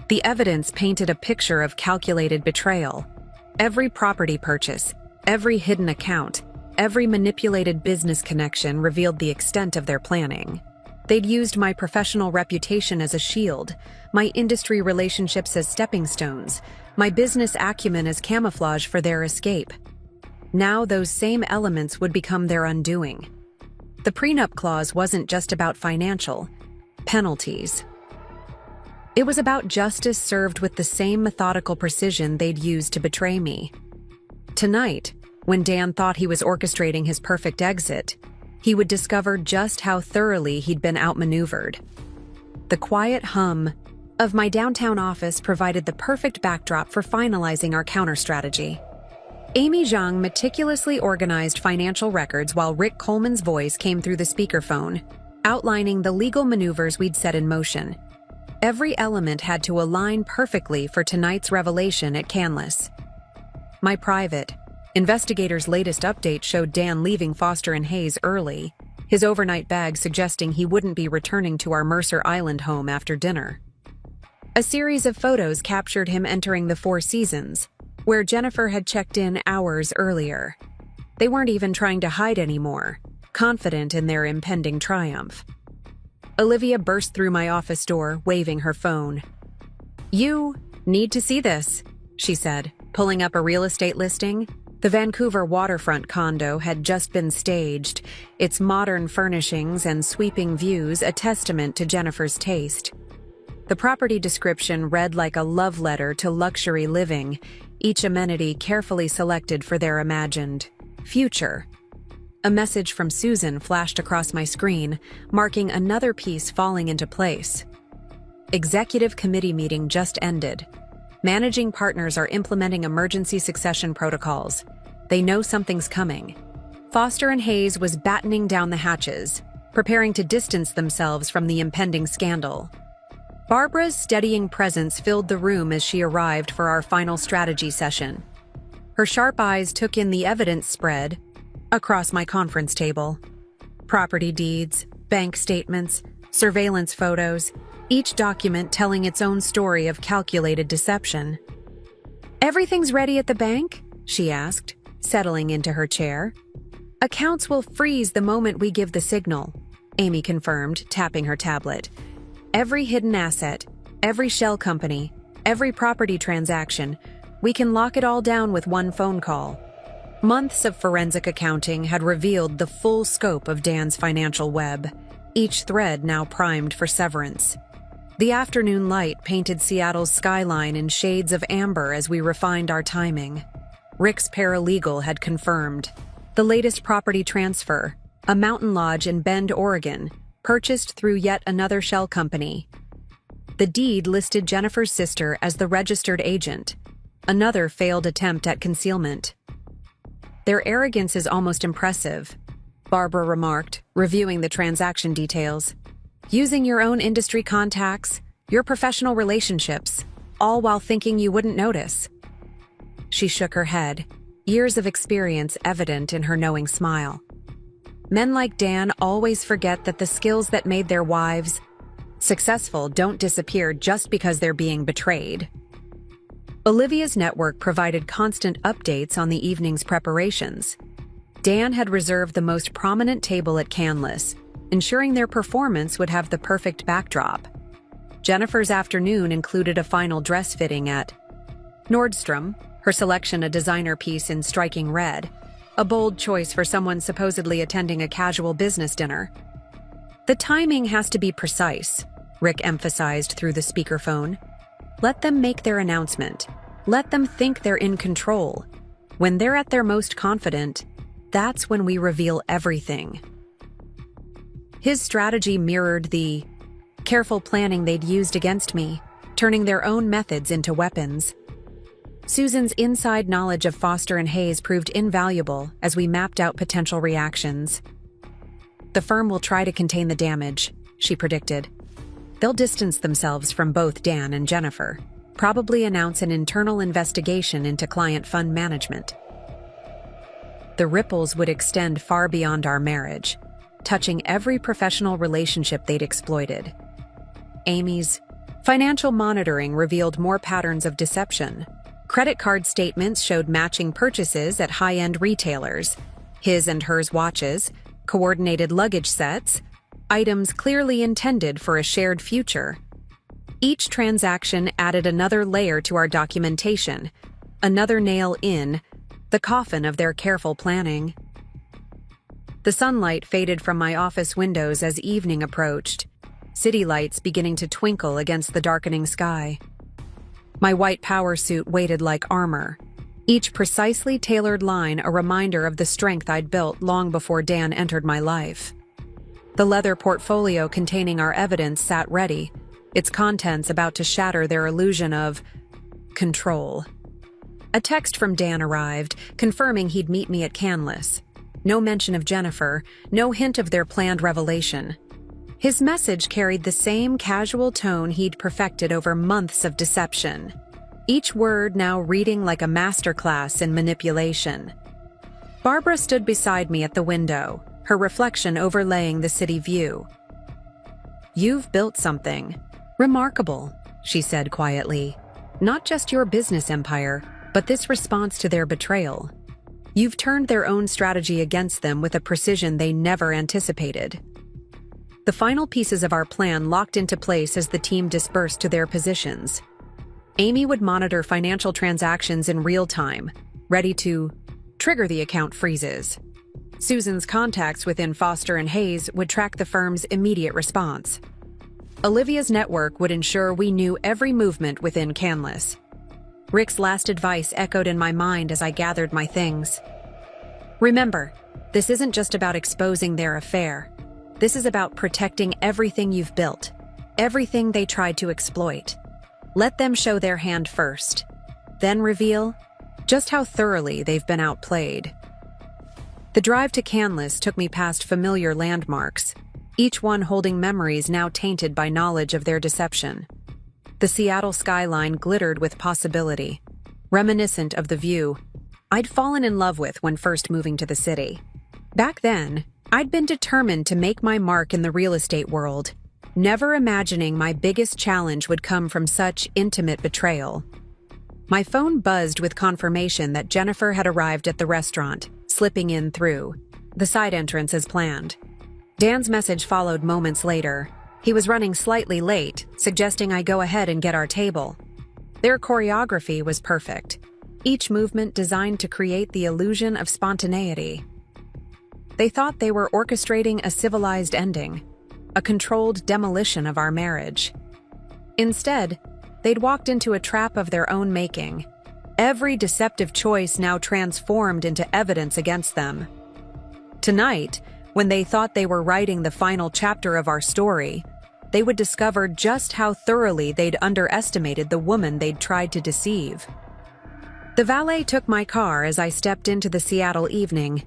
Speaker 1: The evidence painted a picture of calculated betrayal. Every property purchase, every hidden account, every manipulated business connection revealed the extent of their planning. They'd used my professional reputation as a shield, my industry relationships as stepping stones, my business acumen as camouflage for their escape. Now those same elements would become their undoing. The prenup clause wasn't just about financial penalties. It was about justice served with the same methodical precision they'd used to betray me. Tonight, when Dan thought he was orchestrating his perfect exit, he would discover just how thoroughly he'd been outmaneuvered. The quiet hum of my downtown office provided the perfect backdrop for finalizing our counter-strategy. Amy Zhang meticulously organized financial records while Rick Coleman's voice came through the speakerphone, outlining the legal maneuvers we'd set in motion. Every element had to align perfectly for tonight's revelation at Canlis. My private investigator's latest update showed Dan leaving Foster and Hayes early, his overnight bag suggesting he wouldn't be returning to our Mercer Island home after dinner. A series of photos captured him entering the Four Seasons, where Jennifer had checked in hours earlier. They weren't even trying to hide anymore, confident in their impending triumph. Olivia burst through my office door, waving her phone. "You need to see this," she said, pulling up a real estate listing. The Vancouver waterfront condo had just been staged, its modern furnishings and sweeping views a testament to Jennifer's taste. The property description read like a love letter to luxury living, each amenity carefully selected for their imagined future. A message from Susan flashed across my screen, marking another piece falling into place. Executive committee meeting just ended. Managing partners are implementing emergency succession protocols. They know something's coming. Foster and Hayes was battening down the hatches, preparing to distance themselves from the impending scandal. Barbara's steadying presence filled the room as she arrived for our final strategy session. Her sharp eyes took in the evidence spread across my conference table. Property deeds, bank statements, surveillance photos, each document telling its own story of calculated deception. "Everything's ready at the bank?" she asked, settling into her chair. "Accounts will freeze the moment we give the signal," Amy confirmed, tapping her tablet. "Every hidden asset, every shell company, every property transaction, we can lock it all down with one phone call." Months of forensic accounting had revealed the full scope of Dan's financial web, each thread now primed for severance. The afternoon light painted Seattle's skyline in shades of amber as we refined our timing. Rick's paralegal had confirmed the latest property transfer, a mountain lodge in Bend, Oregon, purchased through yet another shell company. The deed listed Jennifer's sister as the registered agent, another failed attempt at concealment. Their arrogance is almost impressive, Barbara remarked, reviewing the transaction details. Using your own industry contacts, your professional relationships, all while thinking you wouldn't notice. She shook her head, years of experience evident in her knowing smile. Men like Dan always forget that the skills that made their wives successful don't disappear just because they're being betrayed. Olivia's network provided constant updates on the evening's preparations. Dan had reserved the most prominent table at Canlis, ensuring their performance would have the perfect backdrop. Jennifer's afternoon included a final dress fitting at Nordstrom, her selection a designer piece in striking red, a bold choice for someone supposedly attending a casual business dinner. The timing has to be precise, Rick emphasized through the speakerphone. Let them make their announcement. Let them think they're in control. When they're at their most confident, that's when we reveal everything. His strategy mirrored the careful planning they'd used against me, turning their own methods into weapons. Susan's inside knowledge of Foster and Hayes proved invaluable as we mapped out potential reactions. The firm will try to contain the damage, she predicted. They'll distance themselves from both Dan and Jennifer, probably announce an internal investigation into client fund management. The ripples would extend far beyond our marriage, touching every professional relationship they'd exploited. Amy's financial monitoring revealed more patterns of deception. Credit card statements showed matching purchases at high-end retailers, his and hers watches, coordinated luggage sets, items clearly intended for a shared future. Each transaction added another layer to our documentation, another nail in the coffin of their careful planning. The sunlight faded from my office windows as evening approached, city lights beginning to twinkle against the darkening sky. My white power suit weighted like armor, each precisely tailored line a reminder of the strength I'd built long before Dan entered my life. The leather portfolio containing our evidence sat ready, its contents about to shatter their illusion of control. A text from Dan arrived, confirming he'd meet me at Canlis. No mention of Jennifer, no hint of their planned revelation. His message carried the same casual tone he'd perfected over months of deception, each word now reading like a masterclass in manipulation. Barbara stood beside me at the window, her reflection overlaying the city view. "You've built something remarkable," she said quietly. "Not just your business empire, but this response to their betrayal. You've turned their own strategy against them with a precision they never anticipated." The final pieces of our plan locked into place as the team dispersed to their positions. Amy would monitor financial transactions in real time, ready to trigger the account freezes. Susan's contacts within Foster and Hayes would track the firm's immediate response. Olivia's network would ensure we knew every movement within Canlis. Rick's last advice echoed in my mind as I gathered my things. "Remember, this isn't just about exposing their affair. This is about protecting everything you've built, everything they tried to exploit. Let them show their hand first, then reveal just how thoroughly they've been outplayed." The drive to Canlis took me past familiar landmarks, each one holding memories now tainted by knowledge of their deception. The Seattle skyline glittered with possibility, reminiscent of the view I'd fallen in love with when first moving to the city. Back then, I'd been determined to make my mark in the real estate world, never imagining my biggest challenge would come from such intimate betrayal. My phone buzzed with confirmation that Jennifer had arrived at the restaurant, slipping in through the side entrance as planned. Dan's message followed moments later. He was running slightly late, suggesting I go ahead and get our table. Their choreography was perfect, each movement designed to create the illusion of spontaneity. They thought they were orchestrating a civilized ending, a controlled demolition of our marriage. Instead, they'd walked into a trap of their own making, every deceptive choice now transformed into evidence against them. Tonight, when they thought they were writing the final chapter of our story, they would discover just how thoroughly they'd underestimated the woman they'd tried to deceive. The valet took my car as I stepped into the Seattle evening,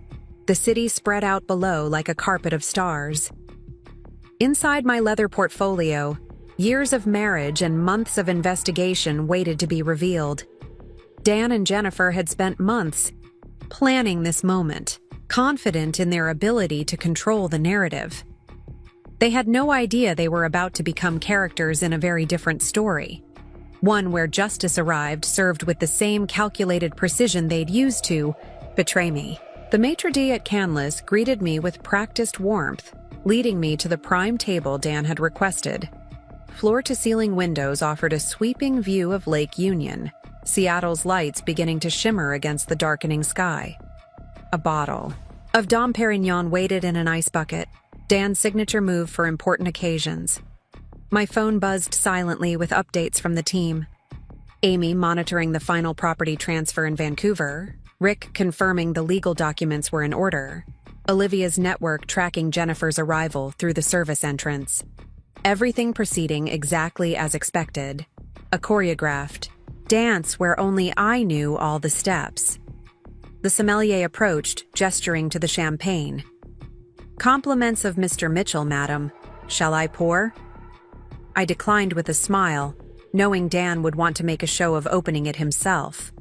Speaker 1: the city spread out below like a carpet of stars. Inside my leather portfolio, years of marriage and months of investigation waited to be revealed. Dan and Jennifer had spent months planning this moment, confident in their ability to control the narrative. They had no idea they were about to become characters in a very different story, one where justice arrived served with the same calculated precision they'd used to betray me. The maitre d' at Canlis greeted me with practiced warmth, leading me to the prime table Dan had requested. Floor-to-ceiling windows offered a sweeping view of Lake Union, Seattle's lights beginning to shimmer against the darkening sky. A bottle of Dom Perignon waited in an ice bucket, Dan's signature move for important occasions. My phone buzzed silently with updates from the team. Amy monitoring the final property transfer in Vancouver, Rick confirming the legal documents were in order, Olivia's network tracking Jennifer's arrival through the service entrance. Everything proceeding exactly as expected. A choreographed dance where only I knew all the steps. The sommelier approached, gesturing to the champagne. "Compliments of Mr. Mitchell, madam. Shall I pour?" I declined with a smile, knowing Dan would want to make a show of opening it himself.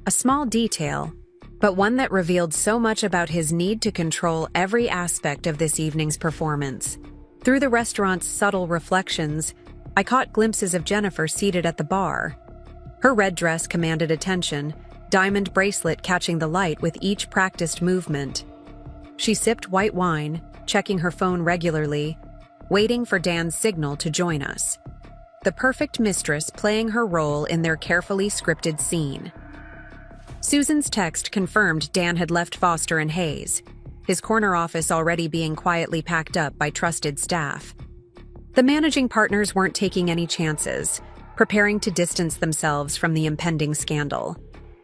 Speaker 1: A small detail, but one that revealed so much about his need to control every aspect of this evening's performance. Through the restaurant's subtle reflections, I caught glimpses of Jennifer seated at the bar. Her red dress commanded attention, diamond bracelet catching the light with each practiced movement. She sipped white wine, checking her phone regularly, waiting for Dan's signal to join us. The perfect mistress playing her role in their carefully scripted scene. Susan's text confirmed Dan had left Foster and Hayes, his corner office already being quietly packed up by trusted staff. The managing partners weren't taking any chances, preparing to distance themselves from the impending scandal,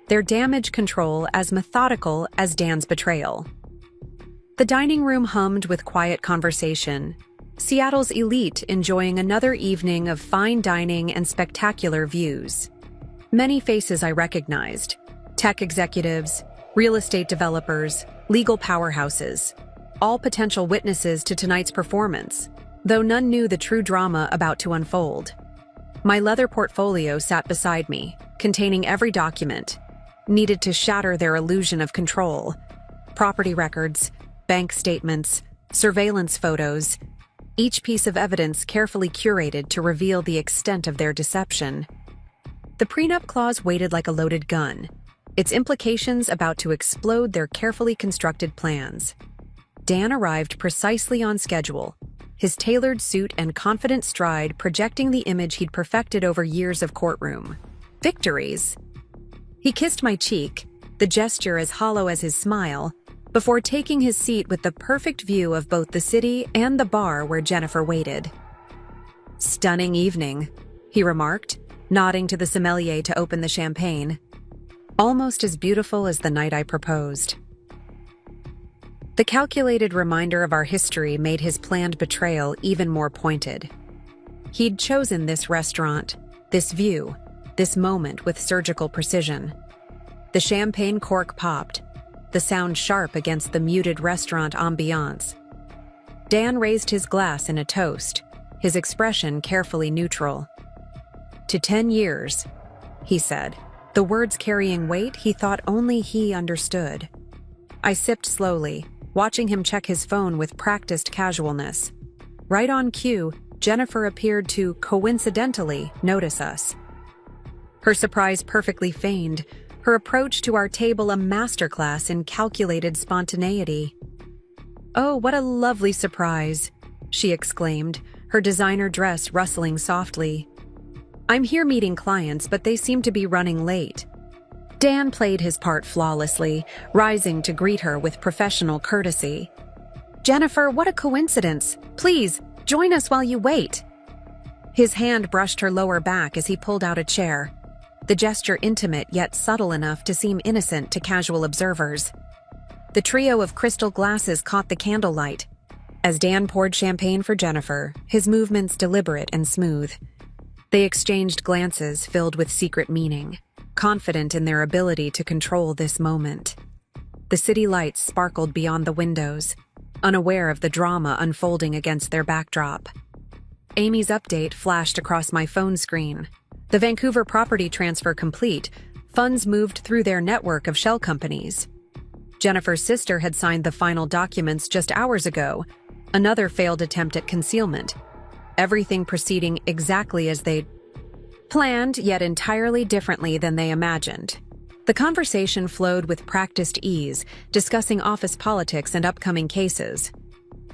Speaker 1: their damage control as methodical as Dan's betrayal. The dining room hummed with quiet conversation, Seattle's elite enjoying another evening of fine dining and spectacular views. Many faces I recognized: tech executives, real estate developers, legal powerhouses, all potential witnesses to tonight's performance, though none knew the true drama about to unfold. My leather portfolio sat beside me, containing every document, needed to shatter their illusion of control. Property records, bank statements, surveillance photos, each piece of evidence carefully curated to reveal the extent of their deception. The prenup clause waited like a loaded gun, its implications about to explode their carefully constructed plans. Dan arrived precisely on schedule, his tailored suit and confident stride projecting the image he'd perfected over years of courtroom victories. He kissed my cheek, the gesture as hollow as his smile, before taking his seat with the perfect view of both the city and the bar where Jennifer waited. "Stunning evening," he remarked, nodding to the sommelier to open the champagne. "Almost as beautiful as the night I proposed." The calculated reminder of our history made his planned betrayal even more pointed. He'd chosen this restaurant, this view, this moment with surgical precision. The champagne cork popped, the sound sharp against the muted restaurant ambiance. Dan raised his glass in a toast, his expression carefully neutral. "To 10 years," he said, the words carrying weight he thought only he understood. I sipped slowly, watching him check his phone with practiced casualness. Right on cue, Jennifer appeared to, coincidentally, notice us. Her surprise perfectly feigned, her approach to our table a masterclass in calculated spontaneity. "Oh, what a lovely surprise," she exclaimed, her designer dress rustling softly. "I'm here meeting clients, but they seem to be running late." Dan played his part flawlessly, rising to greet her with professional courtesy. "Jennifer, what a coincidence! Please, join us while you wait." His hand brushed her lower back as he pulled out a chair, the gesture intimate yet subtle enough to seem innocent to casual observers. The trio of crystal glasses caught the candlelight, As Dan poured champagne for Jennifer, his movements deliberate and smooth. They exchanged glances filled with secret meaning, confident in their ability to control this moment. The city lights sparkled beyond the windows, unaware of the drama unfolding against their backdrop. Amy's update flashed across my phone screen. The Vancouver property transfer complete, funds moved through their network of shell companies. Jennifer's sister had signed the final documents just hours ago, another failed attempt at concealment. Everything proceeding exactly as they'd planned, yet entirely differently than they imagined. The conversation flowed with practiced ease, discussing office politics and upcoming cases.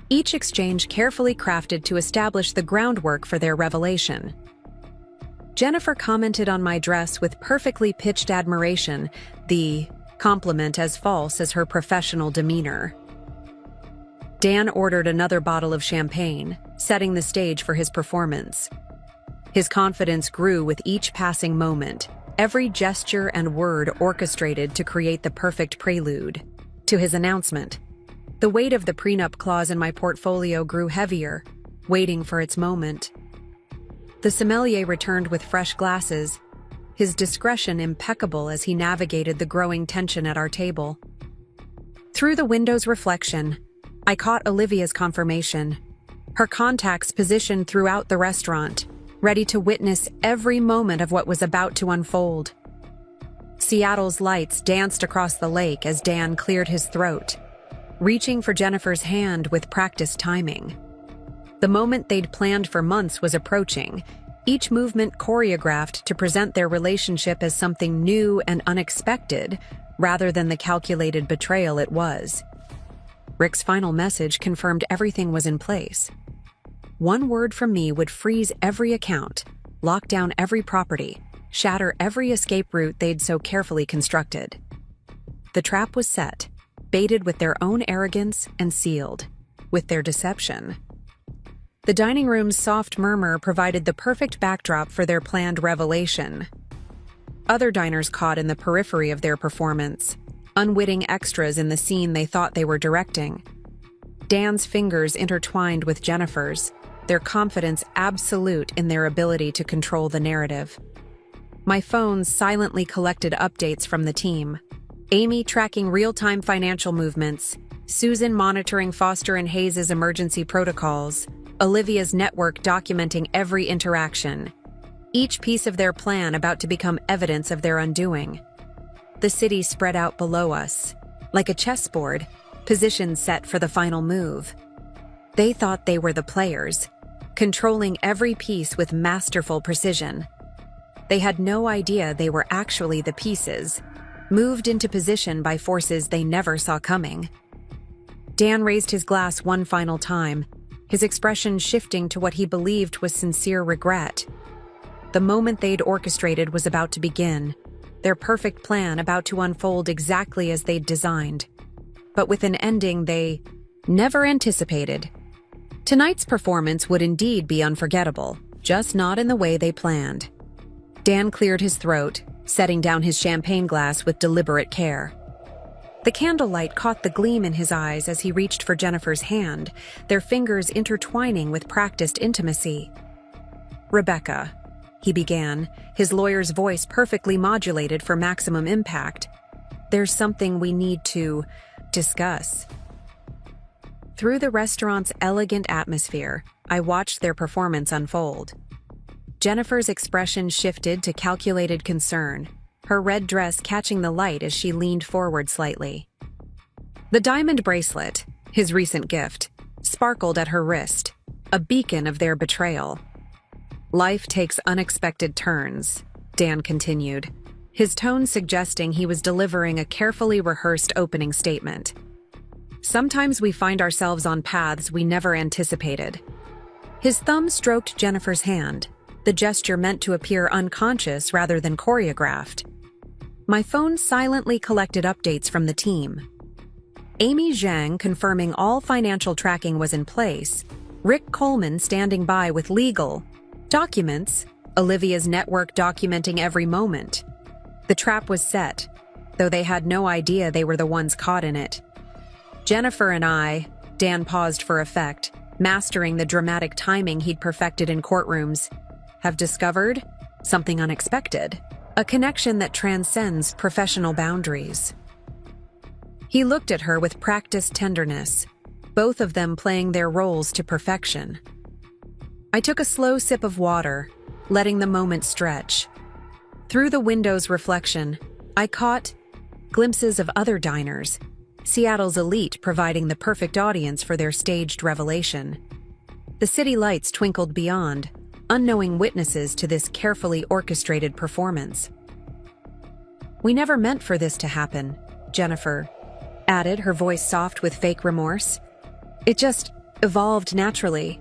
Speaker 1: Each exchange carefully crafted to establish the groundwork for their revelation. Jennifer commented on my dress with perfectly pitched admiration, the compliment as false as her professional demeanor. Dan ordered another bottle of champagne, setting the stage for his performance. His confidence grew with each passing moment, every gesture and word orchestrated to create the perfect prelude to his announcement. The weight of the prenup clause in my portfolio grew heavier, waiting for its moment. The sommelier returned with fresh glasses, his discretion impeccable as he navigated the growing tension at our table. Through the window's reflection, I caught Olivia's confirmation, her contacts positioned throughout the restaurant, ready to witness every moment of what was about to unfold. Seattle's lights danced across the lake as Dan cleared his throat, reaching for Jennifer's hand with practiced timing. The moment they'd planned for months was approaching, each movement choreographed to present their relationship as something new and unexpected, rather than the calculated betrayal it was. Rick's final message confirmed everything was in place. One word from me would freeze every account, lock down every property, shatter every escape route they'd so carefully constructed. The trap was set, baited with their own arrogance and sealed with their deception. The dining room's soft murmur provided the perfect backdrop for their planned revelation. Other diners caught in the periphery of their performance, unwitting extras in the scene they thought they were directing. Dan's fingers intertwined with Jennifer's, their confidence absolute in their ability to control the narrative. My phone silently collected updates from the team. Amy tracking real-time financial movements, Susan monitoring Foster and Hayes' emergency protocols, Olivia's network documenting every interaction, each piece of their plan about to become evidence of their undoing. The city spread out below us, like a chessboard, positions set for the final move. They thought they were the players, controlling every piece with masterful precision. They had no idea they were actually the pieces, moved into position by forces they never saw coming. Dan raised his glass one final time, his expression shifting to what he believed was sincere regret. The moment they'd orchestrated was about to begin, their perfect plan about to unfold exactly as they'd designed, but with an ending they never anticipated. Tonight's performance would indeed be unforgettable, just not in the way they planned. Dan cleared his throat, setting down his champagne glass with deliberate care. The candlelight caught the gleam in his eyes as he reached for Jennifer's hand, their fingers intertwining with practiced intimacy. "Rebecca," he began, his lawyer's voice perfectly modulated for maximum impact, "there's something we need to discuss." Through the restaurant's elegant atmosphere, I watched their performance unfold. Jennifer's expression shifted to calculated concern, her red dress catching the light as she leaned forward slightly. The diamond bracelet, his recent gift, sparkled at her wrist, a beacon of their betrayal. "Life takes unexpected turns," Dan continued, his tone suggesting he was delivering a carefully rehearsed opening statement. "Sometimes we find ourselves on paths we never anticipated." His thumb stroked Jennifer's hand, the gesture meant to appear unconscious rather than choreographed. My phone silently collected updates from the team. Amy Zhang confirming all financial tracking was in place, Rick Coleman standing by with legal documents, Olivia's network documenting every moment. The trap was set, though they had no idea they were the ones caught in it. Jennifer and I, Dan paused for effect, mastering the dramatic timing he'd perfected in courtrooms. Have discovered something unexpected, a connection that transcends professional boundaries. He looked at her with practiced tenderness, both of them playing their roles to perfection. I took a slow sip of water, letting the moment stretch. Through the window's reflection, I caught glimpses of other diners, Seattle's elite providing the perfect audience for their staged revelation. The city lights twinkled beyond, unknowing witnesses to this carefully orchestrated performance. We never meant for this to happen, Jennifer added, her voice soft with fake remorse. It just evolved naturally.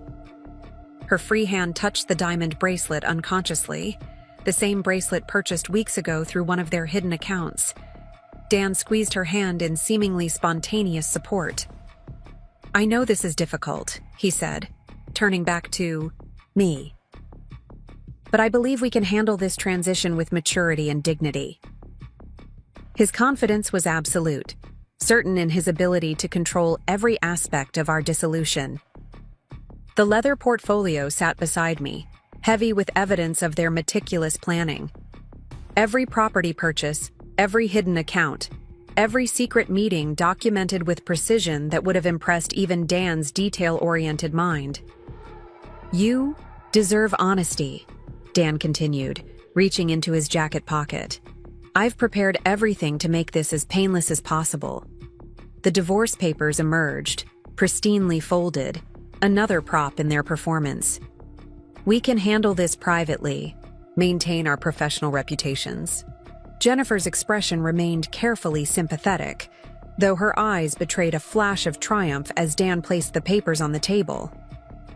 Speaker 1: Her free hand touched the diamond bracelet unconsciously, the same bracelet purchased weeks ago through one of their hidden accounts. Dan squeezed her hand in seemingly spontaneous support. I know this is difficult, he said, turning back to me. But I believe we can handle this transition with maturity and dignity. His confidence was absolute, certain in his ability to control every aspect of our dissolution. The leather portfolio sat beside me, heavy with evidence of their meticulous planning. Every property purchase, every hidden account, every secret meeting documented with precision that would have impressed even Dan's detail-oriented mind. You deserve honesty, Dan continued, reaching into his jacket pocket. I've prepared everything to make this as painless as possible. The divorce papers emerged, pristinely folded, another prop in their performance. We can handle this privately, maintain our professional reputations. Jennifer's expression remained carefully sympathetic, though her eyes betrayed a flash of triumph as Dan placed the papers on the table.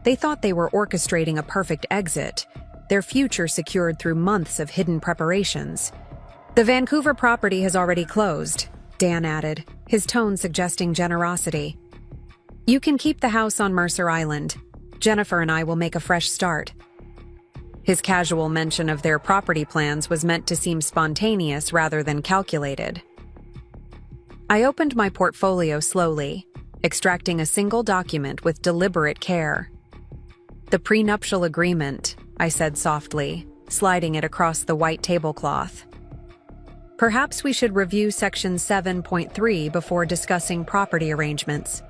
Speaker 1: They thought they were orchestrating a perfect exit, their future secured through months of hidden preparations. The Vancouver property has already closed, Dan added, his tone suggesting generosity. You can keep the house on Mercer Island. Jennifer and I will make a fresh start. His casual mention of their property plans was meant to seem spontaneous rather than calculated. I opened my portfolio slowly, extracting a single document with deliberate care. The prenuptial agreement, I said softly, sliding it across the white tablecloth. Perhaps we should review Section 7.3 before discussing property arrangements.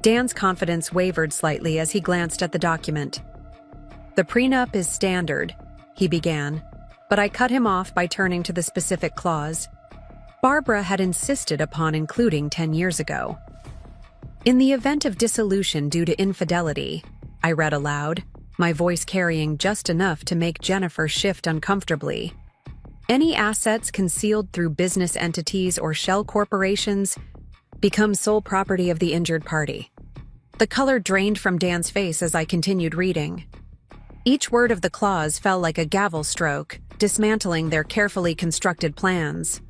Speaker 1: Dan's confidence wavered slightly as he glanced at the document. The prenup is standard, he began, but I cut him off by turning to the specific clause. Barbara had insisted upon including 10 years ago. In the event of dissolution due to infidelity, I read aloud, my voice carrying just enough to make Jennifer shift uncomfortably. Any assets concealed through business entities or shell corporations become sole property of the injured party. The color drained from Dan's face as I continued reading. Each word of the clause fell like a gavel stroke, dismantling their carefully constructed plans.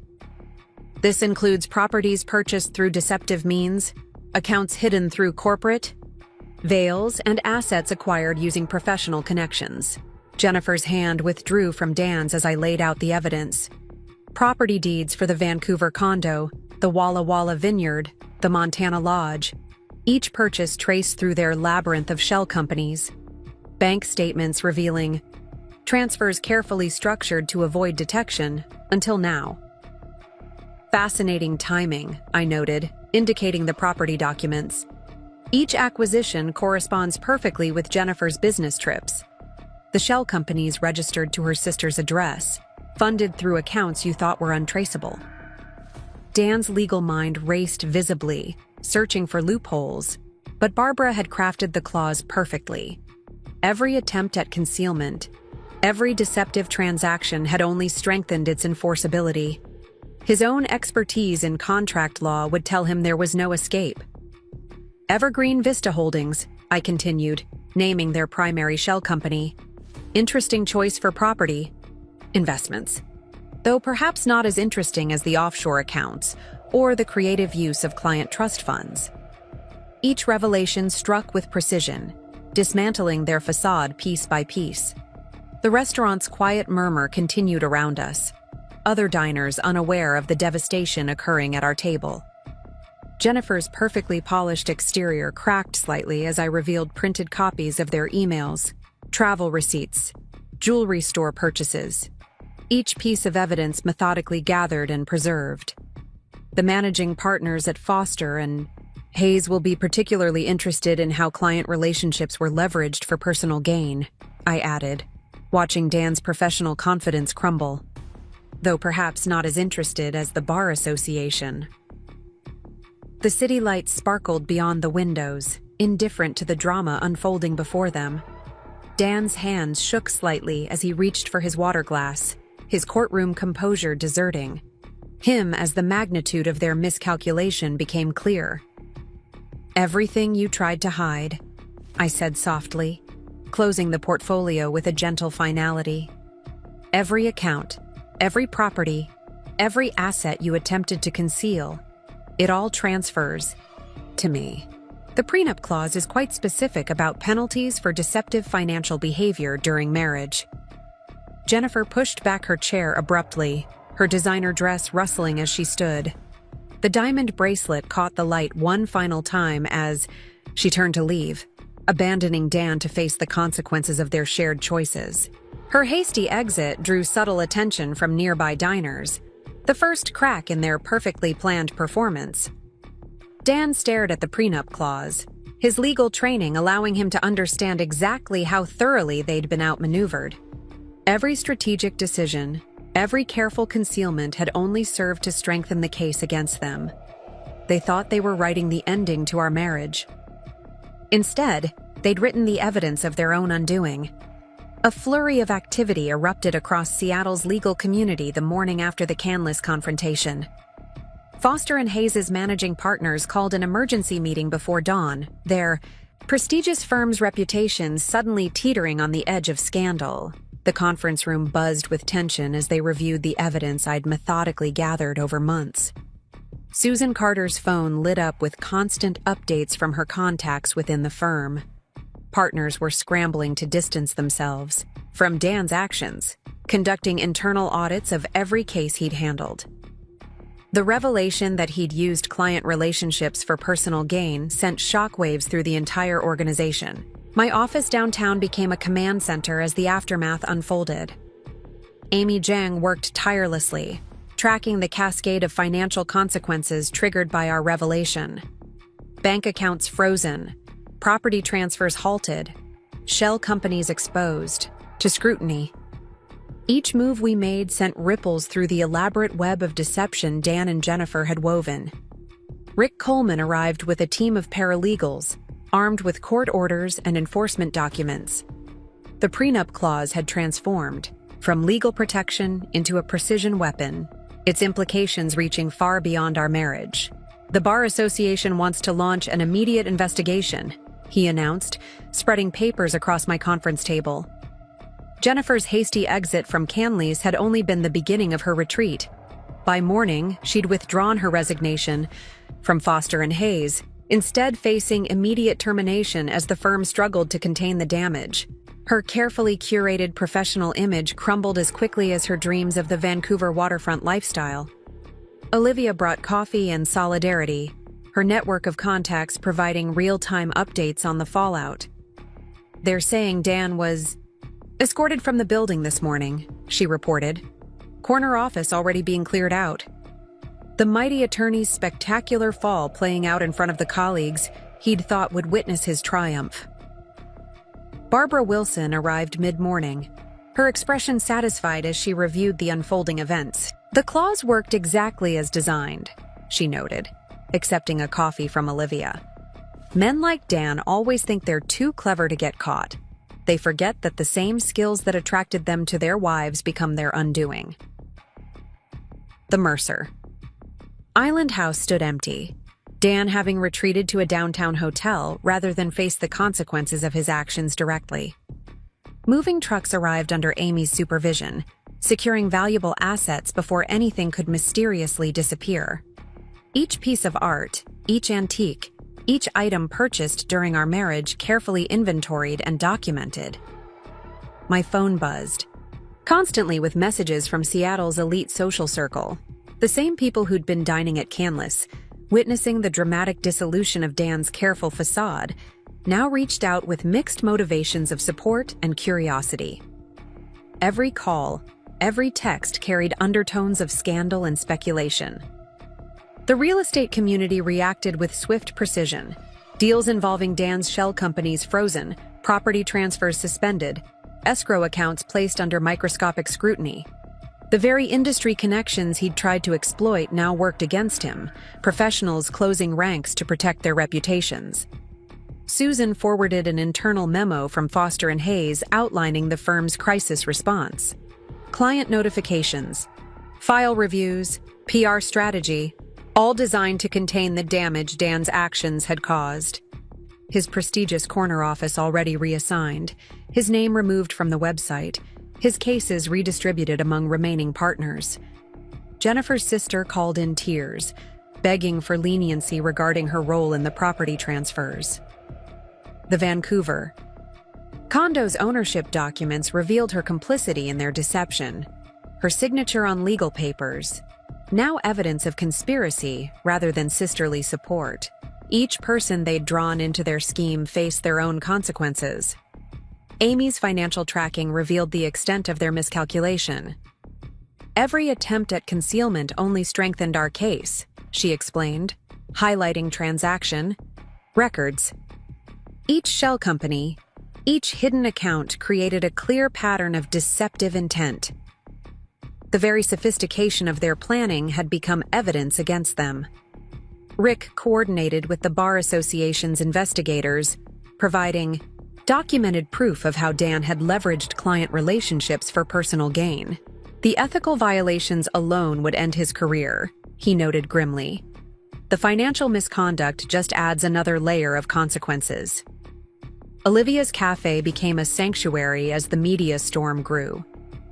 Speaker 1: This includes properties purchased through deceptive means, accounts hidden through corporate veils, and assets acquired using professional connections. Jennifer's hand withdrew from Dan's as I laid out the evidence. Property deeds for the Vancouver condo, the Walla Walla Vineyard, the Montana Lodge, each purchase traced through their labyrinth of shell companies. Bank statements revealing transfers carefully structured to avoid detection until now. Fascinating timing, I noted, indicating the property documents. Each acquisition corresponds perfectly with Jennifer's business trips. The shell companies registered to her sister's address, funded through accounts you thought were untraceable. Dan's legal mind raced visibly, searching for loopholes, but Barbara had crafted the clause perfectly. Every attempt at concealment, every deceptive transaction had only strengthened its enforceability. His own expertise in contract law would tell him there was no escape. Evergreen Vista Holdings, I continued, naming their primary shell company. Interesting choice for property investments, though perhaps not as interesting as the offshore accounts or the creative use of client trust funds. Each revelation struck with precision, dismantling their facade piece by piece. The restaurant's quiet murmur continued around us, other diners unaware of the devastation occurring at our table. Jennifer's perfectly polished exterior cracked slightly as I revealed printed copies of their emails, travel receipts, jewelry store purchases, each piece of evidence methodically gathered and preserved. The managing partners at Foster and Hayes will be particularly interested in how client relationships were leveraged for personal gain, I added, watching Dan's professional confidence crumble, though perhaps not as interested as the bar association. The city lights sparkled beyond the windows, indifferent to the drama unfolding before them. Dan's hands shook slightly as he reached for his water glass, his courtroom composure deserting him as the magnitude of their miscalculation became clear. "Everything you tried to hide," I said softly, closing the portfolio with a gentle finality. "Every account, every property, every asset you attempted to conceal, it all transfers to me." The prenup clause is quite specific about penalties for deceptive financial behavior during marriage. Jennifer pushed back her chair abruptly, her designer dress rustling as she stood. The diamond bracelet caught the light one final time as she turned to leave, abandoning Dan to face the consequences of their shared choices. Her hasty exit drew subtle attention from nearby diners, the first crack in their perfectly planned performance. Dan stared at the prenup clause, his legal training allowing him to understand exactly how thoroughly they'd been outmaneuvered. Every strategic decision, every careful concealment had only served to strengthen the case against them. They thought they were writing the ending to our marriage. Instead, they'd written the evidence of their own undoing. A flurry of activity erupted across Seattle's legal community the morning after the Canlis confrontation. Foster and Hayes' managing partners called an emergency meeting before dawn, their prestigious firm's reputation suddenly teetering on the edge of scandal. The conference room buzzed with tension as they reviewed the evidence I'd methodically gathered over months. Susan Carter's phone lit up with constant updates from her contacts within the firm. Partners were scrambling to distance themselves from Dan's actions, conducting internal audits of every case he'd handled. The revelation that he'd used client relationships for personal gain sent shockwaves through the entire organization. My office downtown became a command center as the aftermath unfolded. Amy Zhang worked tirelessly, tracking the cascade of financial consequences triggered by our revelation. Bank accounts frozen, property transfers halted, shell companies exposed to scrutiny. Each move we made sent ripples through the elaborate web of deception Dan and Jennifer had woven. Rick Coleman arrived with a team of paralegals, armed with court orders and enforcement documents. The prenup clause had transformed from legal protection into a precision weapon, its implications reaching far beyond our marriage. "The Bar Association wants to launch an immediate investigation," he announced, spreading papers across my conference table. Jennifer's hasty exit from Canlis had only been the beginning of her retreat. By morning, she'd withdrawn her resignation from Foster and Hayes, instead facing immediate termination as the firm struggled to contain the damage. Her carefully curated professional image crumbled as quickly as her dreams of the Vancouver waterfront lifestyle. Olivia brought coffee and solidarity, her network of contacts providing real-time updates on the fallout. "They're saying Dan was escorted from the building this morning," she reported. "Corner office already being cleared out." The mighty attorney's spectacular fall playing out in front of the colleagues he'd thought would witness his triumph. Barbara Wilson arrived mid-morning, her expression satisfied as she reviewed the unfolding events. "The clause worked exactly as designed," she noted, accepting a coffee from Olivia. "Men like Dan always think they're too clever to get caught. They forget that the same skills that attracted them to their wives become their undoing." The Mercer. Island House stood empty, Dan having retreated to a downtown hotel rather than face the consequences of his actions directly. Moving trucks arrived under Amy's supervision, securing valuable assets before anything could mysteriously disappear. Each piece of art, each antique, each item purchased during our marriage carefully inventoried and documented. My phone buzzed, constantly with messages from Seattle's elite social circle. The same people who'd been dining at Canlis, witnessing the dramatic dissolution of Dan's careful facade, now reached out with mixed motivations of support and curiosity. Every call, every text carried undertones of scandal and speculation. The real estate community reacted with swift precision. Deals involving Dan's shell companies frozen, property transfers suspended, escrow accounts placed under microscopic scrutiny. The very industry connections he'd tried to exploit now worked against him, professionals closing ranks to protect their reputations. Susan forwarded an internal memo from Foster & Hayes outlining the firm's crisis response. Client notifications, file reviews, PR strategy, all designed to contain the damage Dan's actions had caused. His prestigious corner office already reassigned, his name removed from the website, his cases redistributed among remaining partners. Jennifer's sister called in tears, begging for leniency regarding her role in the property transfers. The Vancouver condo's ownership documents revealed her complicity in their deception, her signature on legal papers, now evidence of conspiracy rather than sisterly support. Each person they'd drawn into their scheme faced their own consequences. Amy's financial tracking revealed the extent of their miscalculation. Every attempt at concealment only strengthened our case, she explained, highlighting transaction records. Each shell company, each hidden account created a clear pattern of deceptive intent. The very sophistication of their planning had become evidence against them. Rick coordinated with the Bar Association's investigators, providing documented proof of how Dan had leveraged client relationships for personal gain. The ethical violations alone would end his career, he noted grimly. The financial misconduct just adds another layer of consequences. Olivia's cafe became a sanctuary as the media storm grew.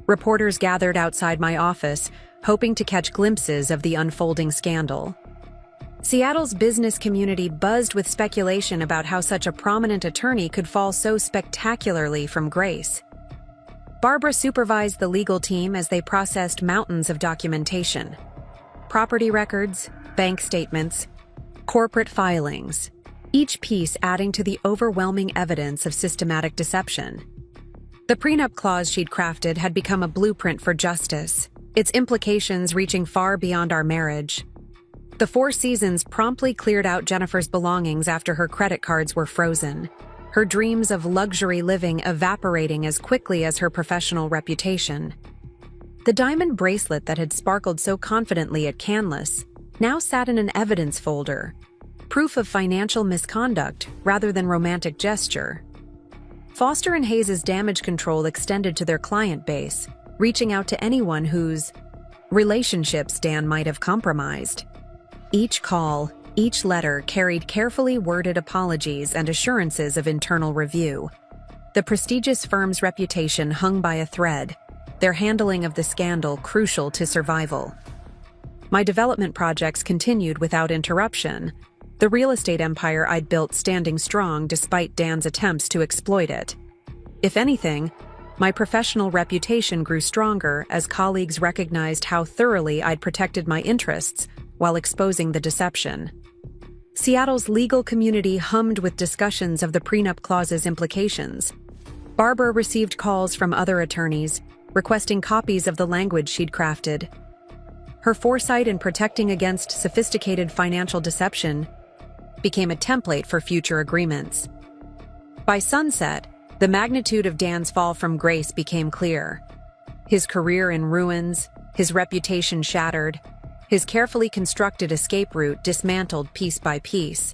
Speaker 1: Reporters gathered outside my office, hoping to catch glimpses of the unfolding scandal. Seattle's business community buzzed with speculation about how such a prominent attorney could fall so spectacularly from grace. Barbara supervised the legal team as they processed mountains of documentation. Property records, bank statements, corporate filings, each piece adding to the overwhelming evidence of systematic deception. The prenup clause she'd crafted had become a blueprint for justice, its implications reaching far beyond our marriage. The Four Seasons promptly cleared out Jennifer's belongings after her credit cards were frozen, her dreams of luxury living evaporating as quickly as her professional reputation. The diamond bracelet that had sparkled so confidently at Canlis now sat in an evidence folder, proof of financial misconduct rather than romantic gesture. Foster & Hayes' damage control extended to their client base, reaching out to anyone whose relationships Dan might have compromised. Each call, each letter carried carefully worded apologies and assurances of internal review. The prestigious firm's reputation hung by a thread, their handling of the scandal crucial to survival. My development projects continued without interruption, the real estate empire I'd built standing strong despite Dan's attempts to exploit it. If anything, my professional reputation grew stronger as colleagues recognized how thoroughly I'd protected my interests while exposing the deception. Seattle's legal community hummed with discussions of the prenup clause's implications. Barbara received calls from other attorneys, requesting copies of the language she'd crafted. Her foresight in protecting against sophisticated financial deception became a template for future agreements. By sunset, the magnitude of Dan's fall from grace became clear. His career in ruins, his reputation shattered, his carefully constructed escape route dismantled piece by piece.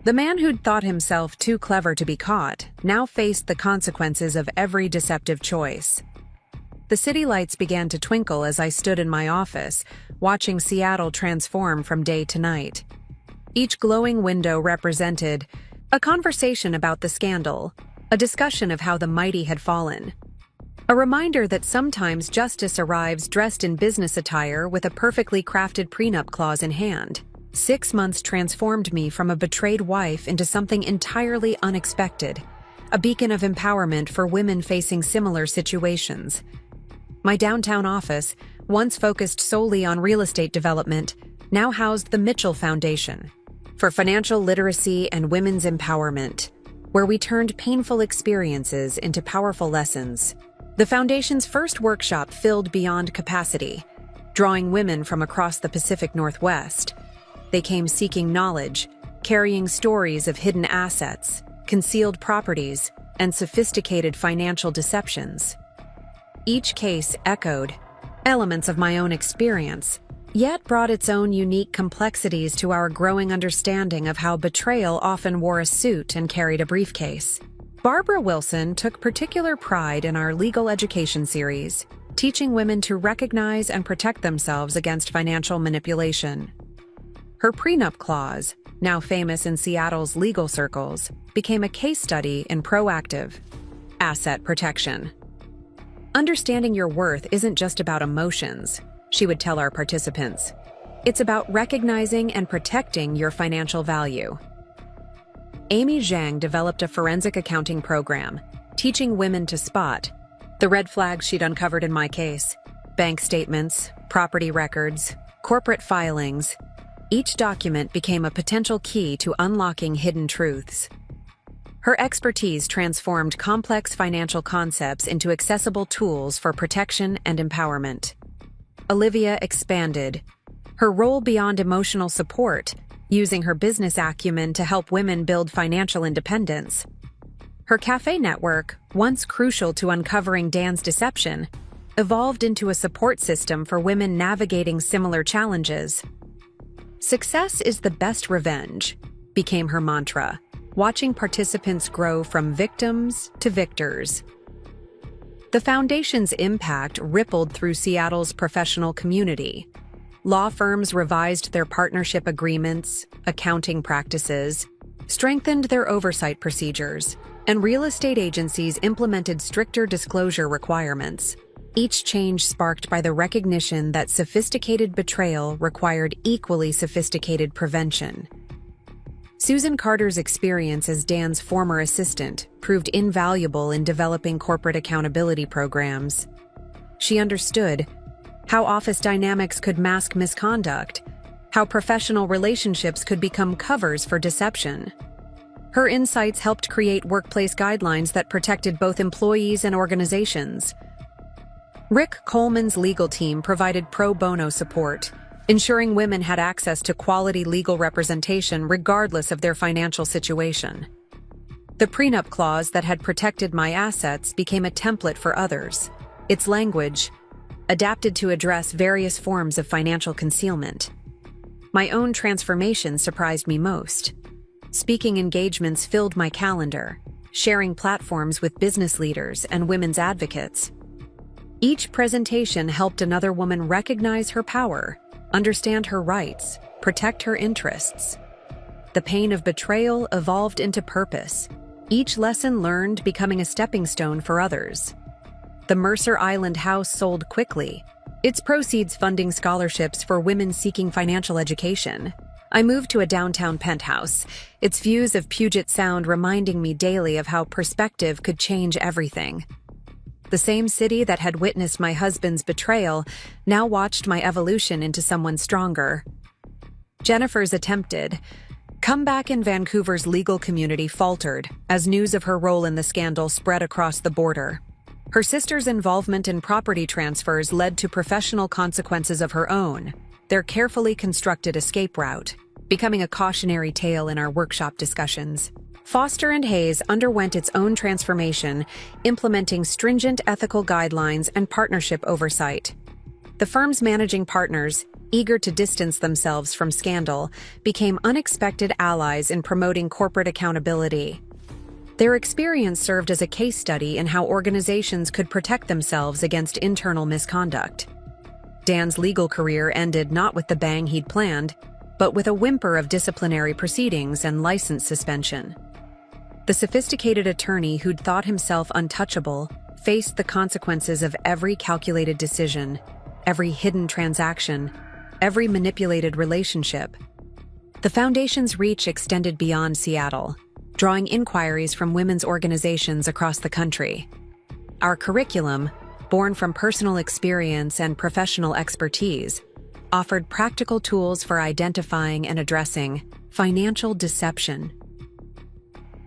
Speaker 1: The man who'd thought himself too clever to be caught now faced the consequences of every deceptive choice. The city lights began to twinkle as I stood in my office, watching Seattle transform from day to night. Each glowing window represented a conversation about the scandal, a discussion of how the mighty had fallen. A reminder that sometimes justice arrives dressed in business attire with a perfectly crafted prenup clause in hand. 6 months transformed me from a betrayed wife into something entirely unexpected, a beacon of empowerment for women facing similar situations. My downtown office, once focused solely on real estate development, now housed the Mitchell Foundation for financial literacy and women's empowerment, where we turned painful experiences into powerful lessons. The Foundation's first workshop filled beyond capacity, drawing women from across the Pacific Northwest. They came seeking knowledge, carrying stories of hidden assets, concealed properties, and sophisticated financial deceptions. Each case echoed elements of my own experience, yet brought its own unique complexities to our growing understanding of how betrayal often wore a suit and carried a briefcase. Barbara Wilson took particular pride in our legal education series, teaching women to recognize and protect themselves against financial manipulation. Her prenup clause, now famous in Seattle's legal circles, became a case study in proactive asset protection. Understanding your worth isn't just about emotions, she would tell our participants. It's about recognizing and protecting your financial value. Amy Zhang developed a forensic accounting program, teaching women to spot the red flags she'd uncovered in my case: bank statements, property records, corporate filings. Each document became a potential key to unlocking hidden truths. Her expertise transformed complex financial concepts into accessible tools for protection and empowerment. Olivia expanded her role beyond emotional support, using her business acumen to help women build financial independence. Her cafe network, once crucial to uncovering Dan's deception, evolved into a support system for women navigating similar challenges. "Success is the best revenge," became her mantra, watching participants grow from victims to victors. The Foundation's impact rippled through Seattle's professional community. Law firms revised their partnership agreements, accounting practices, strengthened their oversight procedures, and real estate agencies implemented stricter disclosure requirements. Each change sparked by the recognition that sophisticated betrayal required equally sophisticated prevention. Susan Carter's experience as Dan's former assistant proved invaluable in developing corporate accountability programs. She understood how office dynamics could mask misconduct, how professional relationships could become covers for deception. Her insights helped create workplace guidelines that protected both employees and organizations. Rick Coleman's legal team provided pro bono support, ensuring women had access to quality legal representation regardless of their financial situation. The prenup clause that had protected my assets became a template for others. Its language, adapted to address various forms of financial concealment. My own transformation surprised me most. Speaking engagements filled my calendar, sharing platforms with business leaders and women's advocates. Each presentation helped another woman recognize her power, understand her rights, protect her interests. The pain of betrayal evolved into purpose, each lesson learned becoming a stepping stone for others. The Mercer Island house sold quickly, its proceeds funding scholarships for women seeking financial education. I moved to a downtown penthouse, its views of Puget Sound reminding me daily of how perspective could change everything. The same city that had witnessed my husband's betrayal now watched my evolution into someone stronger. Jennifer's attempted comeback in Vancouver's legal community faltered as news of her role in the scandal spread across the border. Her sister's involvement in property transfers led to professional consequences of her own, their carefully constructed escape route, becoming a cautionary tale in our workshop discussions. Foster and Hayes underwent its own transformation, implementing stringent ethical guidelines and partnership oversight. The firm's managing partners, eager to distance themselves from scandal, became unexpected allies in promoting corporate accountability. Their experience served as a case study in how organizations could protect themselves against internal misconduct. Dan's legal career ended not with the bang he'd planned, but with a whimper of disciplinary proceedings and license suspension. The sophisticated attorney who'd thought himself untouchable faced the consequences of every calculated decision, every hidden transaction, every manipulated relationship. The Foundation's reach extended beyond Seattle, drawing inquiries from women's organizations across the country. Our curriculum, born from personal experience and professional expertise, offered practical tools for identifying and addressing financial deception.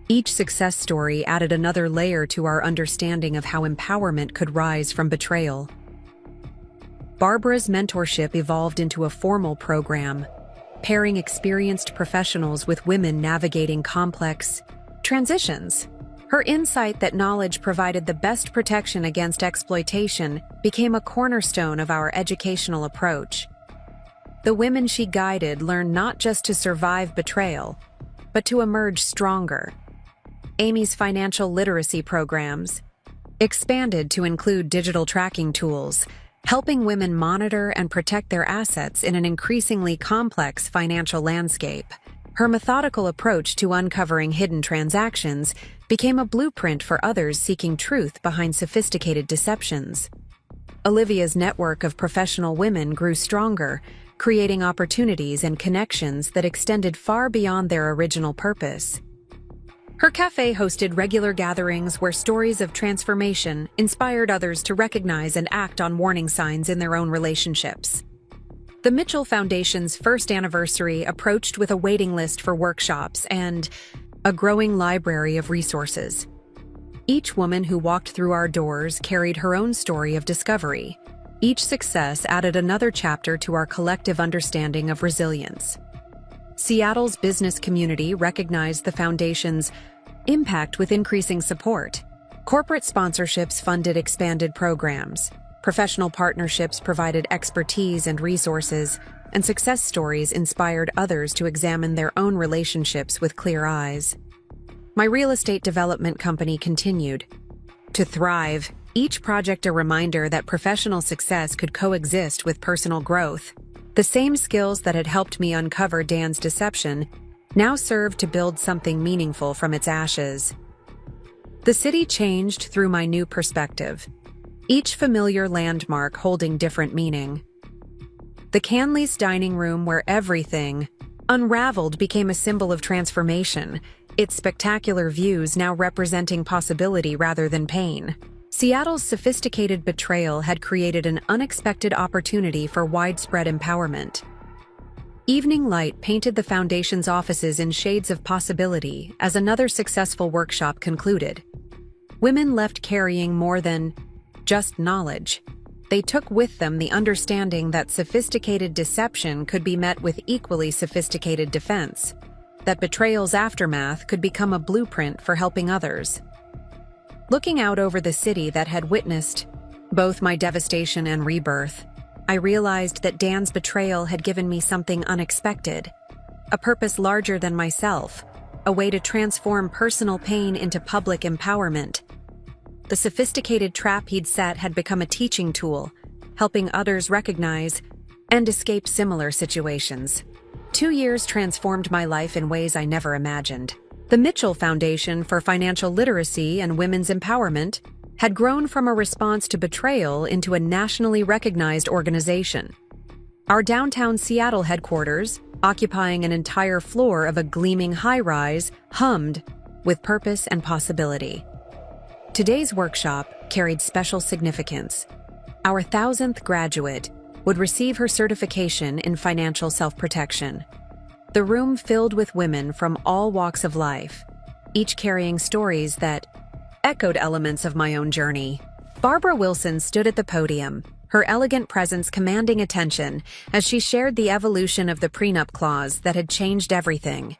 Speaker 1: Each success story added another layer to our understanding of how empowerment could rise from betrayal. Barbara's mentorship evolved into a formal program, pairing experienced professionals with women navigating complex transitions. Her insight that knowledge provided the best protection against exploitation became a cornerstone of our educational approach. The women she guided learned not just to survive betrayal, but to emerge stronger. Amy's financial literacy programs expanded to include digital tracking tools, helping women monitor and protect their assets in an increasingly complex financial landscape. Her methodical approach to uncovering hidden transactions became a blueprint for others seeking truth behind sophisticated deceptions. Olivia's network of professional women grew stronger, creating opportunities and connections that extended far beyond their original purpose. Her cafe hosted regular gatherings where stories of transformation inspired others to recognize and act on warning signs in their own relationships. The Mitchell Foundation's first anniversary approached with a waiting list for workshops and a growing library of resources. Each woman who walked through our doors carried her own story of discovery. Each success added another chapter to our collective understanding of resilience. Seattle's business community recognized the Foundation's impact with increasing support. Corporate sponsorships funded expanded programs, professional partnerships provided expertise and resources, and success stories inspired others to examine their own relationships with clear eyes. My real estate development company continued to thrive, each project a reminder that professional success could coexist with personal growth. The same skills that had helped me uncover Dan's deception now served to build something meaningful from its ashes. The city changed through my new perspective, each familiar landmark holding different meaning. The Canley's dining room, where everything unraveled, became a symbol of transformation, its spectacular views now representing possibility rather than pain. Seattle's sophisticated betrayal had created an unexpected opportunity for widespread empowerment. Evening light painted the Foundation's offices in shades of possibility as another successful workshop concluded. Women left carrying more than just knowledge. They took with them the understanding that sophisticated deception could be met with equally sophisticated defense, that betrayal's aftermath could become a blueprint for helping others. Looking out over the city that had witnessed both my devastation and rebirth, I realized that Dan's betrayal had given me something unexpected, a purpose larger than myself, a way to transform personal pain into public empowerment. The sophisticated trap he'd set had become a teaching tool, helping others recognize and escape similar situations. 2 years transformed my life in ways I never imagined. The Mitchell Foundation for Financial Literacy and Women's Empowerment had grown from a response to betrayal into a nationally recognized organization. Our downtown Seattle headquarters, occupying an entire floor of a gleaming high-rise, hummed with purpose and possibility. Today's workshop carried special significance. Our 1,000th graduate would receive her certification in financial self-protection. The room filled with women from all walks of life, each carrying stories that echoed elements of my own journey. Barbara Wilson stood at the podium, her elegant presence commanding attention as she shared the evolution of the Prenup clause that had changed everything.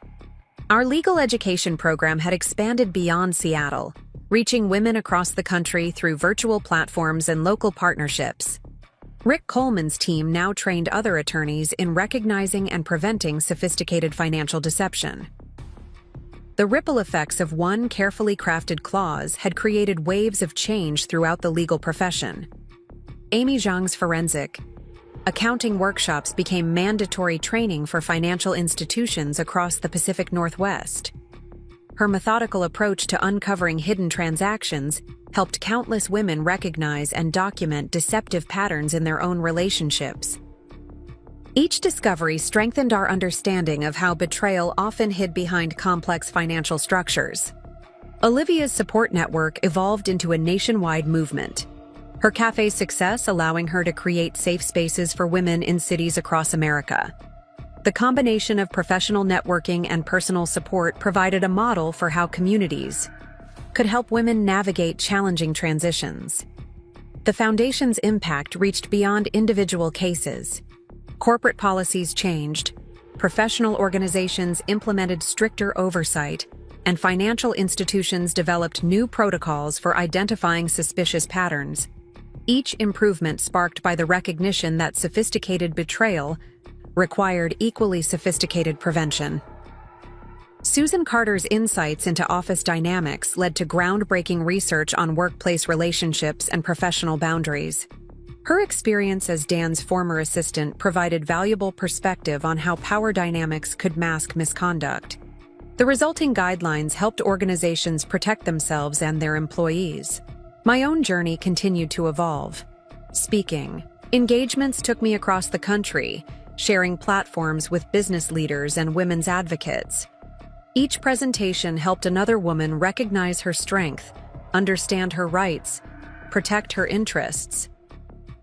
Speaker 1: Our legal education program had expanded beyond Seattle, reaching women across the country through virtual platforms and local partnerships. Rick Coleman's team now trained other attorneys in recognizing and preventing sophisticated financial deception. The ripple effects of one carefully crafted clause had created waves of change throughout the legal profession. Amy Zhang's forensic accounting workshops became mandatory training for financial institutions across the Pacific Northwest. Her methodical approach to uncovering hidden transactions helped countless women recognize and document deceptive patterns in their own relationships. Each discovery strengthened our understanding of how betrayal often hid behind complex financial structures. Olivia's support network evolved into a nationwide movement. Her cafe's success allowing her to create safe spaces for women in cities across America. The combination of professional networking and personal support provided a model for how communities could help women navigate challenging transitions. The foundation's impact reached beyond individual cases. Corporate policies changed, professional organizations implemented stricter oversight, and financial institutions developed new protocols for identifying suspicious patterns. Each improvement sparked by the recognition that sophisticated betrayal required equally sophisticated prevention. Susan Carter's insights into office dynamics led to groundbreaking research on workplace relationships and professional boundaries. Her experience as Dan's former assistant provided valuable perspective on how power dynamics could mask misconduct. The resulting guidelines helped organizations protect themselves and their employees. My own journey continued to evolve. Speaking engagements took me across the country, sharing platforms with business leaders and women's advocates. Each presentation helped another woman recognize her strength, understand her rights, protect her interests.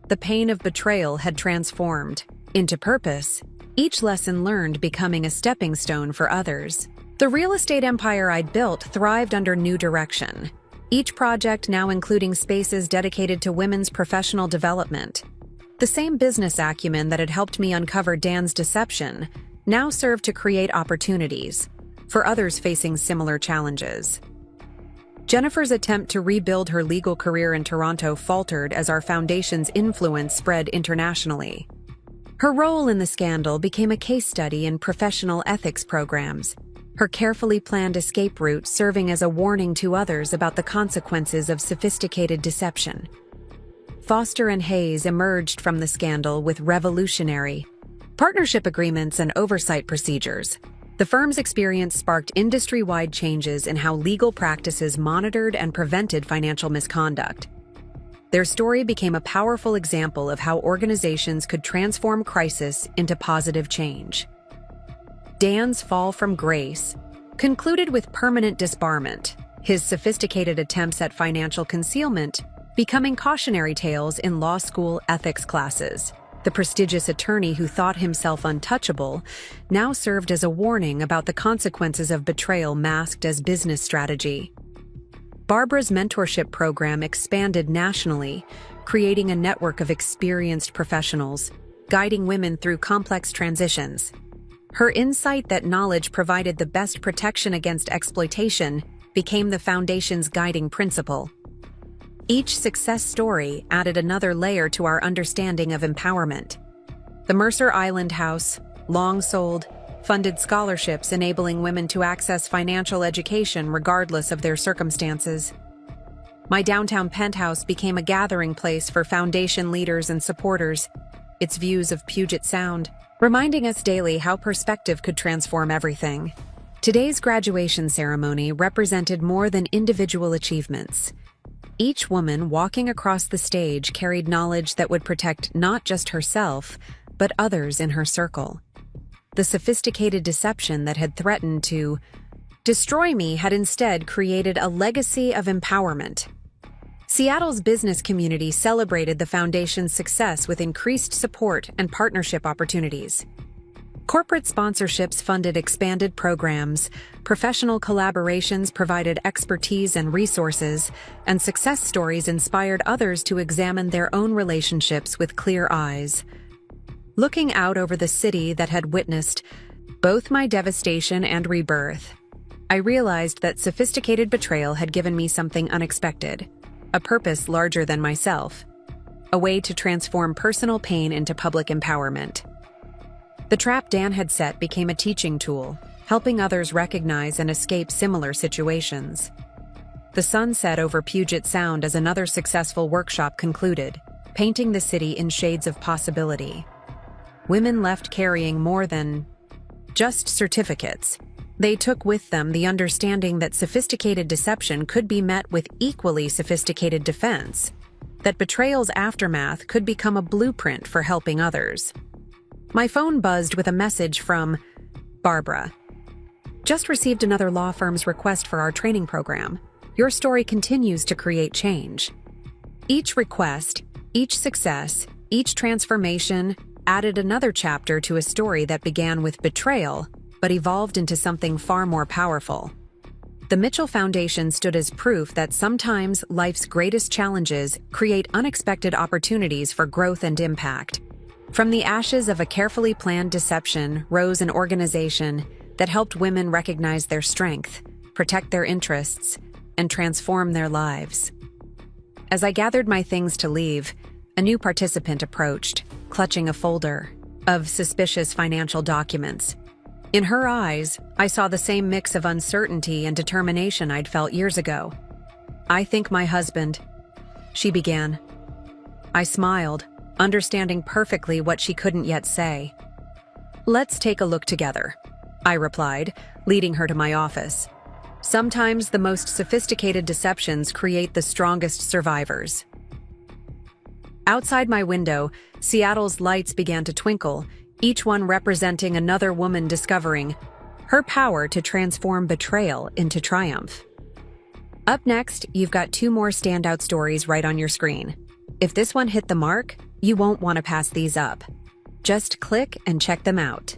Speaker 1: The pain of betrayal had transformed into purpose, each lesson learned becoming a stepping stone for others. The real estate empire I'd built thrived under new direction, each project now including spaces dedicated to women's professional development. The same business acumen that had helped me uncover Dan's deception now served to create opportunities for others facing similar challenges. Jennifer's attempt to rebuild her legal career in Toronto faltered as our foundation's influence spread internationally. Her role in the scandal became a case study in professional ethics programs, her carefully planned escape route serving as a warning to others about the consequences of sophisticated deception. Foster and Hayes emerged from the scandal with revolutionary partnership agreements and oversight procedures. The firm's experience sparked industry-wide changes in how legal practices monitored and prevented financial misconduct. Their story became a powerful example of how organizations could transform crisis into positive change. Dan's fall from grace concluded with permanent disbarment, his sophisticated attempts at financial concealment becoming cautionary tales in law school ethics classes. The prestigious attorney who thought himself untouchable now served as a warning about the consequences of betrayal masked as business strategy. Barbara's mentorship program expanded nationally, creating a network of experienced professionals, guiding women through complex transitions. Her insight that knowledge provided the best protection against exploitation became the foundation's guiding principle. Each success story added another layer to our understanding of empowerment. The Mercer Island House, long sold, funded scholarships enabling women to access financial education regardless of their circumstances. My downtown penthouse became a gathering place for foundation leaders and supporters, its views of Puget Sound, reminding us daily how perspective could transform everything. Today's graduation ceremony represented more than individual achievements. Each woman walking across the stage carried knowledge that would protect not just herself, but others in her circle. The sophisticated deception that had threatened to destroy me had instead created a legacy of empowerment. Seattle's business community celebrated the foundation's success with increased support and partnership opportunities. Corporate sponsorships funded expanded programs, professional collaborations provided expertise and resources, and success stories inspired others to examine their own relationships with clear eyes. Looking out over the city that had witnessed both my devastation and rebirth, I realized that sophisticated betrayal had given me something unexpected, a purpose larger than myself, a way to transform personal pain into public empowerment. The trap Dan had set became a teaching tool, helping others recognize and escape similar situations. The sun set over Puget Sound as another successful workshop concluded, painting the city in shades of possibility. Women left carrying more than just certificates. They took with them the understanding that sophisticated deception could be met with equally sophisticated defense, that betrayal's aftermath could become a blueprint for helping others. My phone buzzed with a message from Barbara. Just received another law firm's request for our training program. Your story continues to create change. Each request, each success, each transformation added another chapter to a story that began with betrayal, but evolved into something far more powerful. The Mitchell Foundation stood as proof that sometimes life's greatest challenges create unexpected opportunities for growth and impact. From the ashes of a carefully planned deception rose an organization that helped women recognize their strength, protect their interests, and transform their lives. As I gathered my things to leave, a new participant approached, clutching a folder of suspicious financial documents. In her eyes, I saw the same mix of uncertainty and determination I'd felt years ago. "I think my husband," she began. I smiled, understanding perfectly what she couldn't yet say. "Let's take a look together," I replied, leading her to my office. Sometimes the most sophisticated deceptions create the strongest survivors. Outside my window, Seattle's lights began to twinkle, each one representing another woman discovering her power to transform betrayal into triumph. Up next, you've got 2 more standout stories right on your screen. If this one hit the mark, you won't want to pass these up. Just click and check them out.